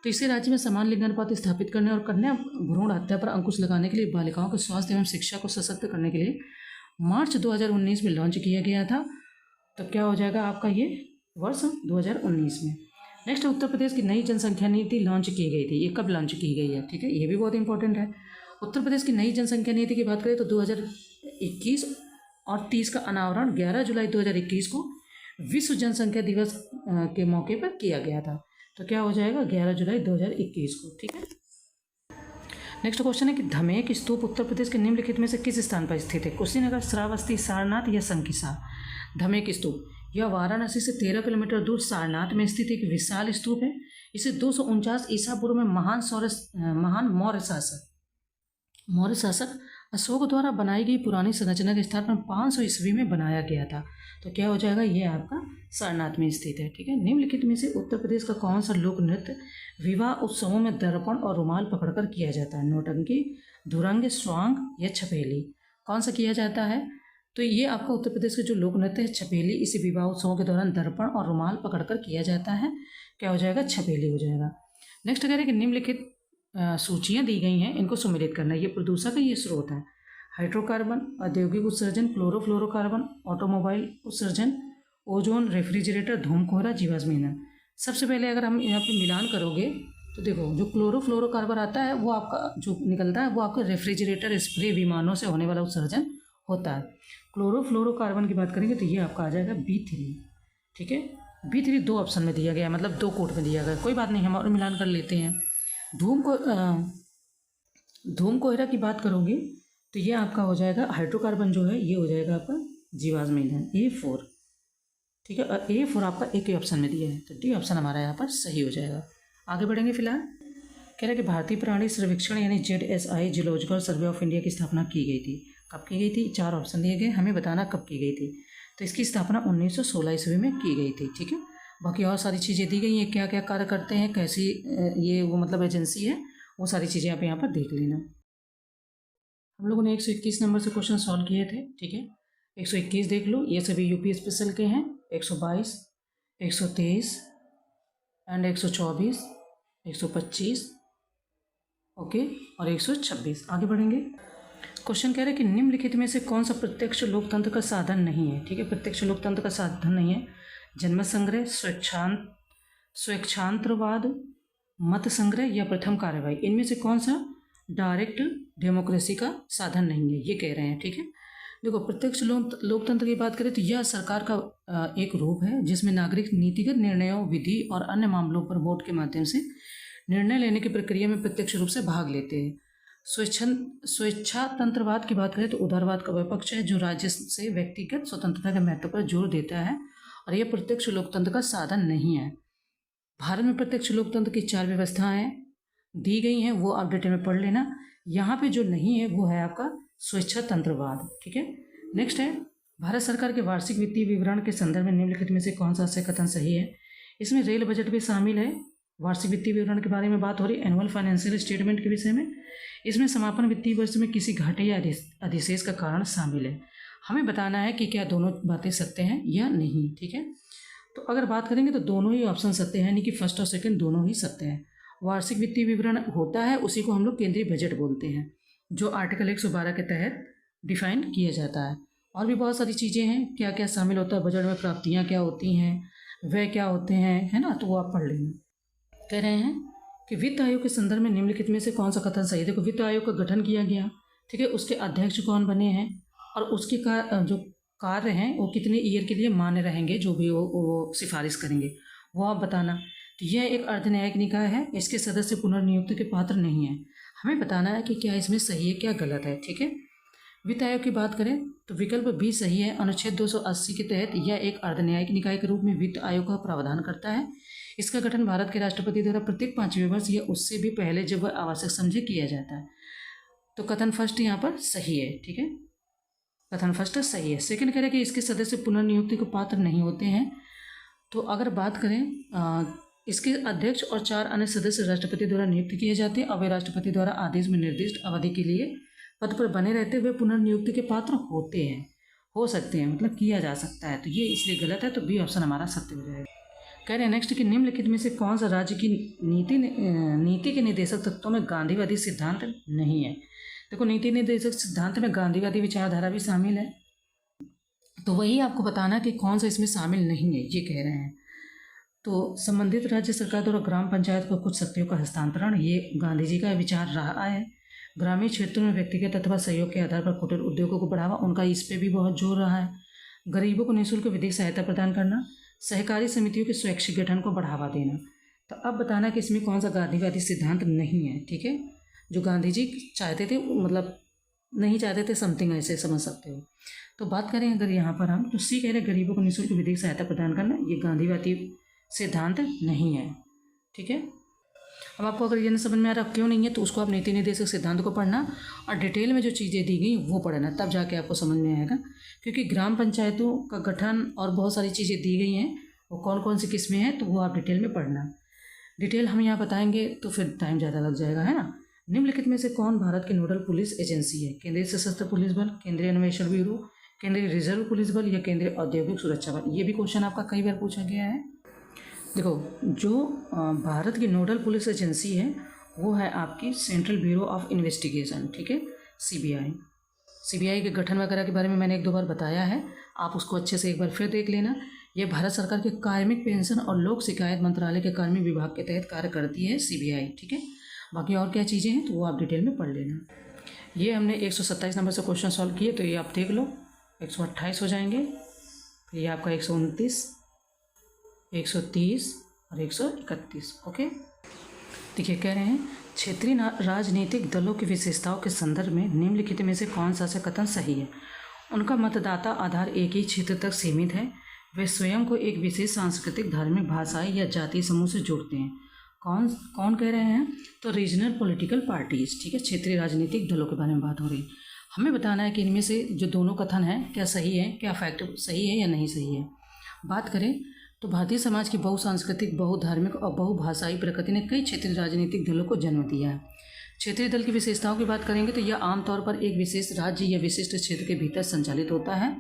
S1: तो इसे राज्य में समान लिंगानुपात स्थापित करने और कन्या भ्रूण हत्या पर अंकुश लगाने के लिए बालिकाओं के स्वास्थ्य एवं शिक्षा को सशक्त करने के लिए मार्च 2019 में लॉन्च किया गया था। तो क्या हो जाएगा आपका ये वर्ष 2019 में। नेक्स्ट उत्तर प्रदेश की नई जनसंख्या नीति लॉन्च की गई थी, ये कब लॉन्च की गई है? ठीक है, ये भी बहुत इंपॉर्टेंट है। उत्तर प्रदेश की नई जनसंख्या नीति की बात करें तो 2021 और 30 का अनावरण 11 जुलाई 2021 को विश्व जनसंख्या दिवस के मौके पर किया गया था। तो क्या हो जाएगा 11 जुलाई 2021 को। ठीक है, नेक्स्ट क्वेश्चन है कि धमेक स्तूप उत्तर प्रदेश के निम्नलिखित में से किस स्थान पर स्थित है? कुशीनगर, श्रावस्ती, सारनाथ या संकिसा? धमेक स्तूप यह वाराणसी से 13 किलोमीटर दूर सारनाथ में स्थित एक विशाल स्तूप है। इसे 249 ईसा पूर्व में महान मौर्य शासक अशोक द्वारा बनाई गई पुरानी संरचना के स्थान पर 500 ईस्वी में बनाया गया था। तो क्या हो जाएगा, ये आपका सारनाथ में स्थित है। ठीक है, निम्नलिखित में से उत्तर प्रदेश का कौन सा लोक नृत्य विवाह उत्सवों में दर्पण और रुमाल पकड़कर किया जाता है? नौटंकी, धुरंग, स्वांग या छपेली? कौन सा किया जाता है? तो ये आपका उत्तर प्रदेश के जो लोक नृत्य है छपेली, इसे विवाह उत्सवों के दौरान दर्पण और रुमाल पकड़कर किया जाता है। क्या हो जाएगा? छपेली हो जाएगा। नेक्स्ट कह रहे हैं कि निम्नलिखित सूचियाँ दी गई हैं, इनको सम्मिलित करना। ये प्रदूषक है, ये स्रोत है। हाइड्रोकार्बन, औद्योगिक उत्सर्जन, क्लोरोफ्लोरोकार्बन, ऑटोमोबाइल उत्सर्जन, ओजोन, रेफ्रिजरेटर, धूम कोहरा, जीवाश्म ईंधन। सबसे पहले अगर हम यहाँ पे मिलान करोगे तो देखो जो क्लोरोफ्लोरोकार्बन आता है वो आपका जो निकलता है वो आपका रेफ्रिजरेटर स्प्रे विमानों से होने वाला उत्सर्जन होता है। क्लोरोफ्लोरोकार्बन की बात करेंगे तो ये आपका आ जाएगा B3। ठीक है, B3 2 ऑप्शन में दिया गया है, मतलब 2 कोड में दिया गया है। कोई बात नहीं, हम और मिलान कर लेते हैं। धूम कोहरा की बात करोगे तो ये आपका हो जाएगा हाइड्रोकार्बन जो है ये हो जाएगा आपका जीवाश्म ईंधन A4। ठीक है, और A4 आपका एक ही ऑप्शन में दिया है, तो D ऑप्शन हमारा यहाँ पर सही हो जाएगा। आगे बढ़ेंगे। फिलहाल कह रहे हैं कि भारतीय प्राणी सर्वेक्षण यानी ZSI geological survey of India की स्थापना की गई थी। कब की गई थी? 4 ऑप्शन दिए गए, हमें बताना कब की गई थी। तो इसकी स्थापना 1916 ईस्वी में की गई थी। ठीक है, बाकी और सारी चीज़ें दी गई हैं, क्या क्या कार्य करते हैं, कैसी ये वो मतलब एजेंसी है, वो सारी चीज़ें आप यहाँ पर देख लेना। हम लोगों ने 121 नंबर से क्वेश्चन सॉल्व किए थे। ठीक है, 121 देख लो, ये सभी यूपी स्पेशल के हैं। 122, 123 एंड 124, 125, ओके, और 126। आगे बढ़ेंगे। क्वेश्चन कह रहे हैं कि निम्नलिखित में से कौन सा प्रत्यक्ष लोकतंत्र का साधन नहीं है। ठीक है, प्रत्यक्ष लोकतंत्र का साधन नहीं है। जनमत संग्रह, स्वेच्छांतरवाद, मत संग्रह या प्रथम कार्यवाही, इनमें से कौन सा डायरेक्ट डेमोक्रेसी का साधन नहीं है, ये कह रहे हैं। ठीक है, देखो प्रत्यक्ष लोकतंत्र की बात करें तो यह सरकार का एक रूप है जिसमें नागरिक नीतिगत निर्णयों, विधि और अन्य मामलों पर वोट के माध्यम से निर्णय लेने की प्रक्रिया में प्रत्यक्ष रूप से भाग लेते हैं। स्वेच्छातंत्रवाद की बात करें तो उदारवाद का वह पक्ष है जो राज्य से व्यक्तिगत स्वतंत्रता के महत्व पर जोर देता है और यह प्रत्यक्ष लोकतंत्र का साधन नहीं है। भारत में प्रत्यक्ष लोकतंत्र की 4 व्यवस्थाएं दी गई हैं, वो आप डिटेल में पढ़ लेना। यहाँ पे जो नहीं है वो है आपका स्वेच्छातंत्रवाद। ठीक है, नेक्स्ट है भारत सरकार के वार्षिक वित्तीय विवरण के संदर्भ में निम्नलिखित में से कौन सा कथन सही है। इसमें रेल बजट भी शामिल है। वार्षिक वित्तीय विवरण के बारे में बात हो रही है, एनुअल फाइनेंशियल स्टेटमेंट के विषय में। इसमें समापन वित्तीय वर्ष में किसी घाटे या अधिशेष का कारण शामिल है। हमें बताना है कि क्या दोनों बातें सत्य हैं या नहीं। ठीक है, तो अगर बात करेंगे तो दोनों ही ऑप्शन सत्य है, यानी कि फर्स्ट और सेकंड दोनों ही सत्य हैं। वार्षिक वित्तीय विवरण होता है उसी को हम लोग केंद्रीय बजट बोलते हैं, जो आर्टिकल 112 के तहत डिफाइन किया जाता है। और भी बहुत सारी चीज़ें हैं, क्या क्या शामिल होता है बजट में, प्राप्तियाँ क्या होती हैं, व्यय क्या होते हैं, है ना, तो वो आप पढ़ लेना। कह रहे हैं कि वित्त आयोग के संदर्भ में निम्नलिखित में से कौन सा कथन सही है। देखो वित्त आयोग का गठन किया गया, ठीक है, उसके अध्यक्ष कौन बने हैं और उसके जो कार्य हैं वो कितने ईयर के लिए मान्य रहेंगे, जो भी वो सिफारिश करेंगे वो आप बताना। तो यह एक अर्धन्यायिक निकाय है, इसके सदस्य पुनर्नियुक्ति के पात्र नहीं है। हमें बताना है कि क्या इसमें सही है क्या गलत है। ठीक है, वित्त आयोग की बात करें तो विकल्प बी सही है। अनुच्छेद 280 के तहत यह एक अर्धन्यायिक निकाय के रूप में वित्त आयोग का प्रावधान करता है। इसका गठन भारत के राष्ट्रपति द्वारा प्रत्येक 5वें वर्ष या उससे भी पहले जब वह आवश्यक समझे किया जाता है। तो कथन फर्स्ट यहाँ पर सही है। ठीक है, कथन फर्स्ट सही है। सेकंड कह रहे हैं कि इसके सदस्य पुनर्नियुक्ति को पात्र नहीं होते हैं। तो अगर बात करें इसके अध्यक्ष और 4 अन्य सदस्य राष्ट्रपति द्वारा नियुक्त किए जाते हैं और वे राष्ट्रपति द्वारा आदेश में निर्दिष्ट अवधि के लिए पद पर बने रहते हुए पुनर्नियुक्ति के पात्र होते हैं, हो सकते हैं, मतलब किया जा सकता है। तो ये इसलिए गलत है, तो बी ऑप्शन हमारा सत्य हो जाएगा। कह रहे हैं नेक्स्ट कि निम्नलिखित में से कौन सा राज्य की नीति के निर्देशक तत्वों में गांधीवादी सिद्धांत नहीं है। देखो नीति निर्देशक सिद्धांत में गांधीवादी विचारधारा भी शामिल है, तो वही आपको बताना कि कौन सा इसमें शामिल नहीं है, ये कह रहे हैं। तो संबंधित राज्य सरकार द्वारा ग्राम पंचायत को कुछ शक्तियों का हस्तांतरण, ये गांधी जी का विचार रहा है। ग्रामीण क्षेत्रों में व्यक्तिगत अथवा सहयोग के आधार पर कुटीर उद्योगों को बढ़ावा, उनका इस पर भी बहुत जोर रहा है। गरीबों को निःशुल्क विधिक सहायता प्रदान करना, सहकारी समितियों के स्वैच्छिक गठन को बढ़ावा देना। तो अब बताना कि इसमें कौन सा गांधीवादी सिद्धांत नहीं है। ठीक है, जो गांधी जी चाहते थे, मतलब नहीं चाहते थे, समथिंग ऐसे समझ सकते हो। तो बात करें अगर यहाँ पर हम, तो सी कह रहे गरीबों को निःशुल्क विधिक सहायता प्रदान करना, ये गांधीवादी सिद्धांत नहीं है। ठीक है, अब आपको अगर ये नहीं समझ में आ रहा क्यों नहीं है, तो उसको आप नीति निर्देशक सिद्धांत को पढ़ना और डिटेल में जो चीज़ें दी गई वो पढ़ना, तब जाके आपको समझ में आएगा। क्योंकि ग्राम पंचायतों का गठन और बहुत सारी चीज़ें दी गई हैं, वो कौन कौन सी किस्में हैं, तो वो आप डिटेल में पढ़ना। डिटेल हम यहाँ बताएंगे तो फिर टाइम ज़्यादा लग जाएगा, है ना। निम्नलिखित में से कौन भारत की नोडल पुलिस एजेंसी है। केंद्रीय सशस्त्र पुलिस बल, केंद्रीय अन्वेषण ब्यूरो, केंद्रीय रिजर्व पुलिस बल या केंद्रीय औद्योगिक सुरक्षा बल? ये भी क्वेश्चन आपका कई बार पूछा गया है। देखो, जो भारत की नोडल पुलिस एजेंसी है वो है आपकी सेंट्रल ब्यूरो ऑफ इन्वेस्टिगेशन, ठीक है, सीबीआई। सीबीआई के गठन वगैरह के बारे में मैंने 1-2 बार बताया है, आप उसको अच्छे से एक बार फिर देख लेना। ये भारत सरकार के कार्मिक पेंशन और लोक शिकायत मंत्रालय के कार्मिक विभाग के तहत कार्य करती है सीबीआई, ठीक है। बाकी और क्या चीज़ें हैं तो वो आप डिटेल में पढ़ लेना। ये हमने 127 नंबर से क्वेश्चन सॉल्व किए, तो ये आप देख लो, 128 हो जाएंगे, फिर ये आपका 129, 130 और 131। ओके, देखिए कह रहे हैं क्षेत्रीय राजनीतिक दलों की विशेषताओं के संदर्भ में निम्नलिखित में से कौन सा कथन सही है? उनका मतदाता आधार एक ही क्षेत्र तक सीमित है, वे स्वयं को एक विशेष सांस्कृतिक, धार्मिक, भाषाई या जातीय समूह से जोड़ते हैं। कौन कौन कह रहे हैं? तो रीजनल पॉलिटिकल पार्टीज, ठीक है, क्षेत्रीय राजनीतिक दलों के बारे में बात हो रही है। हमें बताना है कि इनमें से जो दोनों कथन हैं क्या सही है, क्या फैक्ट सही है या नहीं सही है। बात करें तो भारतीय समाज की बहुसांस्कृतिक, बहुधार्मिक और बहुभाषाई प्रकृति ने कई क्षेत्रीय राजनीतिक दलों को जन्म दिया है। क्षेत्रीय दल की विशेषताओं की बात करेंगे तो यह आमतौर पर एक विशेष राज्य या विशिष्ट क्षेत्र के भीतर संचालित होता है।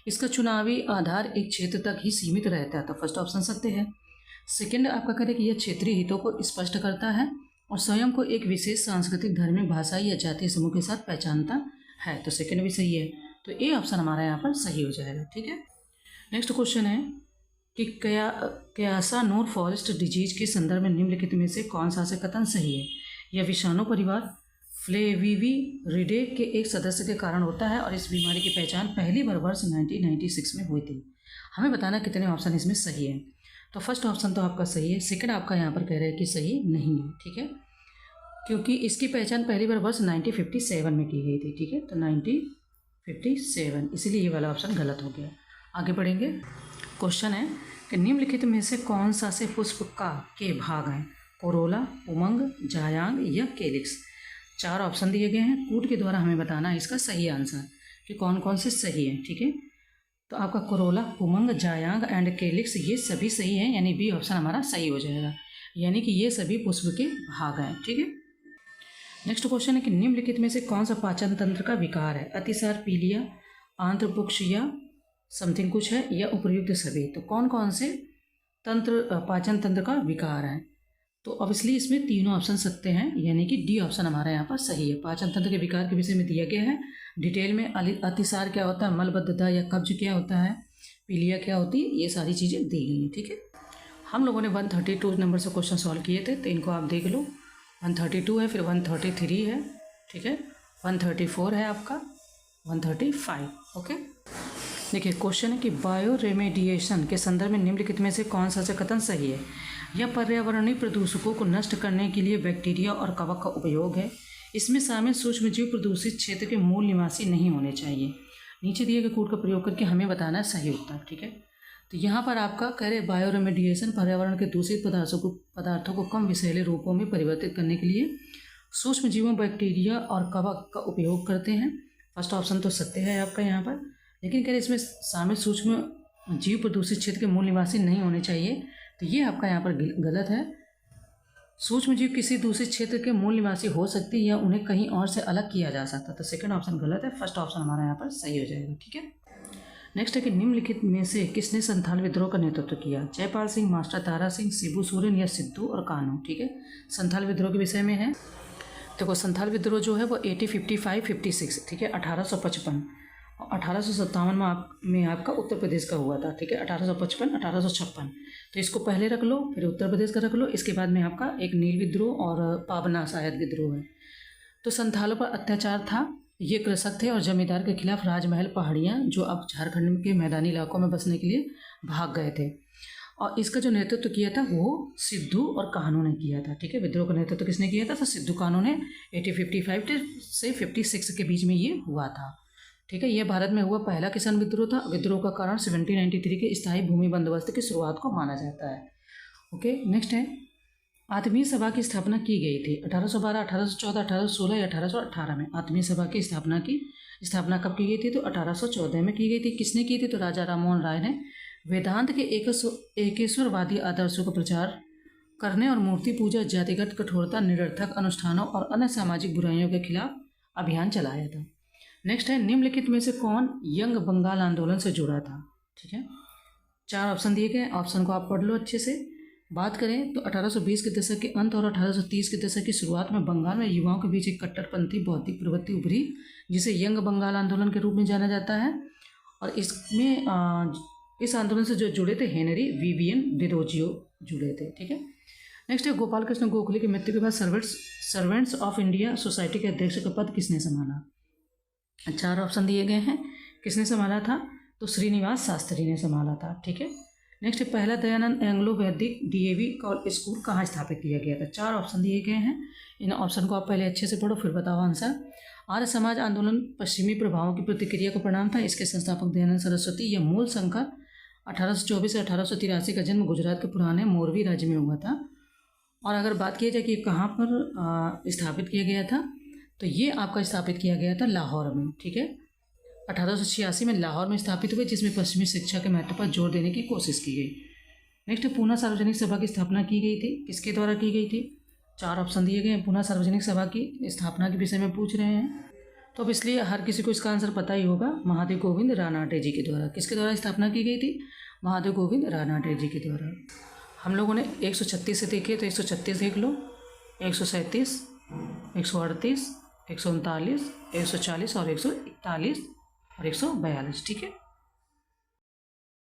S1: इसका चुनावी आधार एक क्षेत्र तक ही सीमित रहता है, तो फर्स्ट ऑप्शन सत्य है। सेकंड आपका करें कि यह क्षेत्रीय हितों को स्पष्ट करता है और स्वयं को एक विशेष सांस्कृतिक, धार्मिक, भाषाई या जातीय समूह के साथ पहचानता है, तो सेकंड भी सही है। तो ए ऑप्शन हमारा यहाँ पर सही हो जाएगा, ठीक है। नेक्स्ट क्वेश्चन है कि क्यासा नोर फॉरेस्ट डिजीज के संदर्भ में निम्नलिखित में से कौन सा कथन सही है? यह विषाणु परिवार फ्लेविविरिडे के एक सदस्य के कारण होता है और इस बीमारी की पहचान पहली बार वर्ष 1996 में हुई थी। हमें बताना कितने ऑप्शन इसमें सही है। तो फर्स्ट ऑप्शन तो आपका सही है, सेकंड आपका यहाँ पर कह रहे हैं कि सही नहीं है, ठीक है, क्योंकि इसकी पहचान पहली बार वर्ष 1957 में की गई थी, ठीक है, तो 1957, इसीलिए ये वाला ऑप्शन गलत हो गया। आगे बढ़ेंगे। क्वेश्चन है कि निम्नलिखित में से कौन सा से पुष्प का के भाग हैं? कोरोला, उमंग, जायांग या केलिक्स? 4 ऑप्शन दिए गए हैं, कूट के द्वारा हमें बताना है इसका सही आंसर कि कौन कौन से सही है, ठीक है। तो आपका कोरोला, उमंग, जायांग एंड केलिक्स ये सभी सही हैं, यानी बी ऑप्शन हमारा सही हो जाएगा, यानी कि ये सभी पुष्प के भाग हैं, ठीक है। नेक्स्ट क्वेश्चन है कि निम्नलिखित में से कौन सा पाचन तंत्र का विकार है? अतिसार, पीलिया, आंत्रपुक्ष या समथिंग कुछ है या उपयुक्त सभी? तो कौन कौन से पाचन तंत्र का विकार है? तो ऑब्वियसली इसमें तीनों ऑप्शन सत्य हैं, यानी कि डी ऑप्शन हमारा यहाँ पर सही है। पाचन तंत्र के विकार के विषय में दिया गया है डिटेल में। अतिसार क्या होता है, मलबद्धता या कब्ज क्या होता है, पीलिया क्या होती है, ये सारी चीज़ें दी गई हैं, ठीक है। हम लोगों ने 132 नंबर से क्वेश्चन सॉल्व किए थे, तो इनको आप देख लो। 132 है, फिर 133 है, ठीक है, 134 है आपका, 135। ओके, देखिए क्वेश्चन है कि बायो रेमेडिएशन के संदर्भ में निम्नलिखित में से कौन सा कथन सही है? यह पर्यावरणीय प्रदूषकों को नष्ट करने के लिए बैक्टीरिया और कवक का उपयोग है। इसमें शामिल सूक्ष्मजीव प्रदूषित क्षेत्र के मूल निवासी नहीं होने चाहिए। नीचे दिए गए कोड का प्रयोग करके हमें बताना है सही उत्तर, ठीक है। तो यहाँ पर आपका कह रहे बायो रेमेडिएशन पर्यावरण के दूषित पदार्थों को कम विषैले रूपों में परिवर्तित करने के लिए सूक्ष्म जीवों, बैक्टीरिया और कवक का उपयोग करते हैं। फर्स्ट ऑप्शन तो सत्य है आपका यहाँ पर, लेकिन कह रहे इसमें शामिल सूक्ष्म जीव प्रदूषित क्षेत्र के मूल निवासी नहीं होने चाहिए, तो ये आपका यहाँ पर गलत है। सूक्ष्म जीव किसी दूसरे क्षेत्र के मूल निवासी हो सकती है या उन्हें कहीं और से अलग किया जा सकता है, तो सेकंड ऑप्शन गलत है। फर्स्ट ऑप्शन हमारा यहाँ पर सही हो जाएगा, ठीक है। नेक्स्ट है कि निम्नलिखित में से किसने संथाल विद्रोह का नेतृत्व किया? जयपाल सिंह, मास्टर तारा सिंह, शिबू सोरेन या सिद्धू और कान्हू, ठीक है। संथाल विद्रोह के विषय में है। देखो संथाल विद्रोह जो है वो 1855-56, ठीक है, 1855 और 1857 में आपका उत्तर प्रदेश का हुआ था, ठीक है, 1855 1856। तो इसको पहले रख लो, फिर उत्तर प्रदेश का रख लो। इसके बाद में आपका एक नील विद्रोह और पाबना शायद विद्रोह है। तो संथालों पर अत्याचार था, ये कृषक थे और जमींदार के खिलाफ राजमहल पहाड़ियाँ जो अब झारखंड के मैदानी इलाकों में बसने के लिए भाग गए थे, और इसका जो नेतृत्व किया था वो सिद्धू और कान्हू ने किया था, ठीक है। विद्रोह का नेतृत्व किसने किया था? तो सिद्धू कान्हू ने 1855 से 56 के बीच में ये हुआ था, ठीक है। यह भारत में हुआ पहला किसान विद्रोह था। विद्रोह का कारण 1793 के स्थायी भूमि बंदोबस्त की शुरुआत को माना जाता है। ओके, नेक्स्ट है आत्मीय सभा की स्थापना की गई थी 1812, 1814, 1816 या 1818 में। आत्मीय सभा की स्थापना कब की गई थी? तो 1814 में की गई थी। किसने की थी? तो राजा राममोहन राय ने वेदांत के एकेश्वरवादी आदर्शों का प्रचार करने और मूर्ति पूजा, जातिगत कठोरता, निरर्थक अनुष्ठानों और अन्य सामाजिक बुराइयों के खिलाफ अभियान चलाया था। नेक्स्ट है निम्नलिखित में से कौन यंग बंगाल आंदोलन से जुड़ा था। ठीक है, 4 ऑप्शन दिए गए, ऑप्शन को आप पढ़ लो अच्छे से। बात करें तो 1820 के दशक के अंत और 1830 के दशक की शुरुआत में बंगाल में युवाओं के बीच एक कट्टरपंथी बौद्धिक प्रवृत्ति उभरी जिसे यंग बंगाल आंदोलन के रूप में जाना जाता है। और इसमें इस आंदोलन से जो जुड़े थे हेनरी विवियन डिरोजियो जुड़े थे। ठीक है, नेक्स्ट है गोपाल कृष्ण गोखले की मृत्यु के बाद सर्वेंट्स ऑफ इंडिया सोसाइटी के अध्यक्ष का पद किसने संभाला। 4 ऑप्शन दिए गए हैं, किसने संभाला था, तो श्रीनिवास शास्त्री ने संभाला था। ठीक है, नेक्स्ट पहला दयानंद एंग्लो वैदिक डीएवी स्कूल कहाँ स्थापित किया गया था। 4 ऑप्शन दिए गए हैं, इन ऑप्शन को आप पहले अच्छे से पढ़ो फिर बताओ आंसर। आर्य समाज आंदोलन पश्चिमी प्रभावों की प्रतिक्रिया का परिणाम था। इसके संस्थापक दयानंद सरस्वती। यह मूल संकर 1824 से 1883 का जन्म गुजरात के पुराने मोरवी राज्य में हुआ था। और अगर बात की जाए कि कहाँ पर स्थापित किया गया था, तो ये आपका स्थापित किया गया था लाहौर में। ठीक है, 1886 में लाहौर में स्थापित हुए, जिसमें पश्चिमी शिक्षा के महत्व पर जोर देने की कोशिश की गई। नेक्स्ट पूना सार्वजनिक सभा की स्थापना की गई थी, किसके द्वारा की गई थी। 4 ऑप्शन दिए गए हैं, पूना सार्वजनिक सभा की स्थापना के विषय में पूछ रहे हैं, तो अब इसलिए हर किसी को इसका आंसर पता ही होगा, महादेव गोविंद रानाटे जी के द्वारा। किसके द्वारा स्थापना की गई थी, महादेव गोविंद रानाटे जी के द्वारा। हम लोगों ने 136 से देखे तो 136 देख लो, 137, 138, 139, 140 और 141 और 142। ठीक है।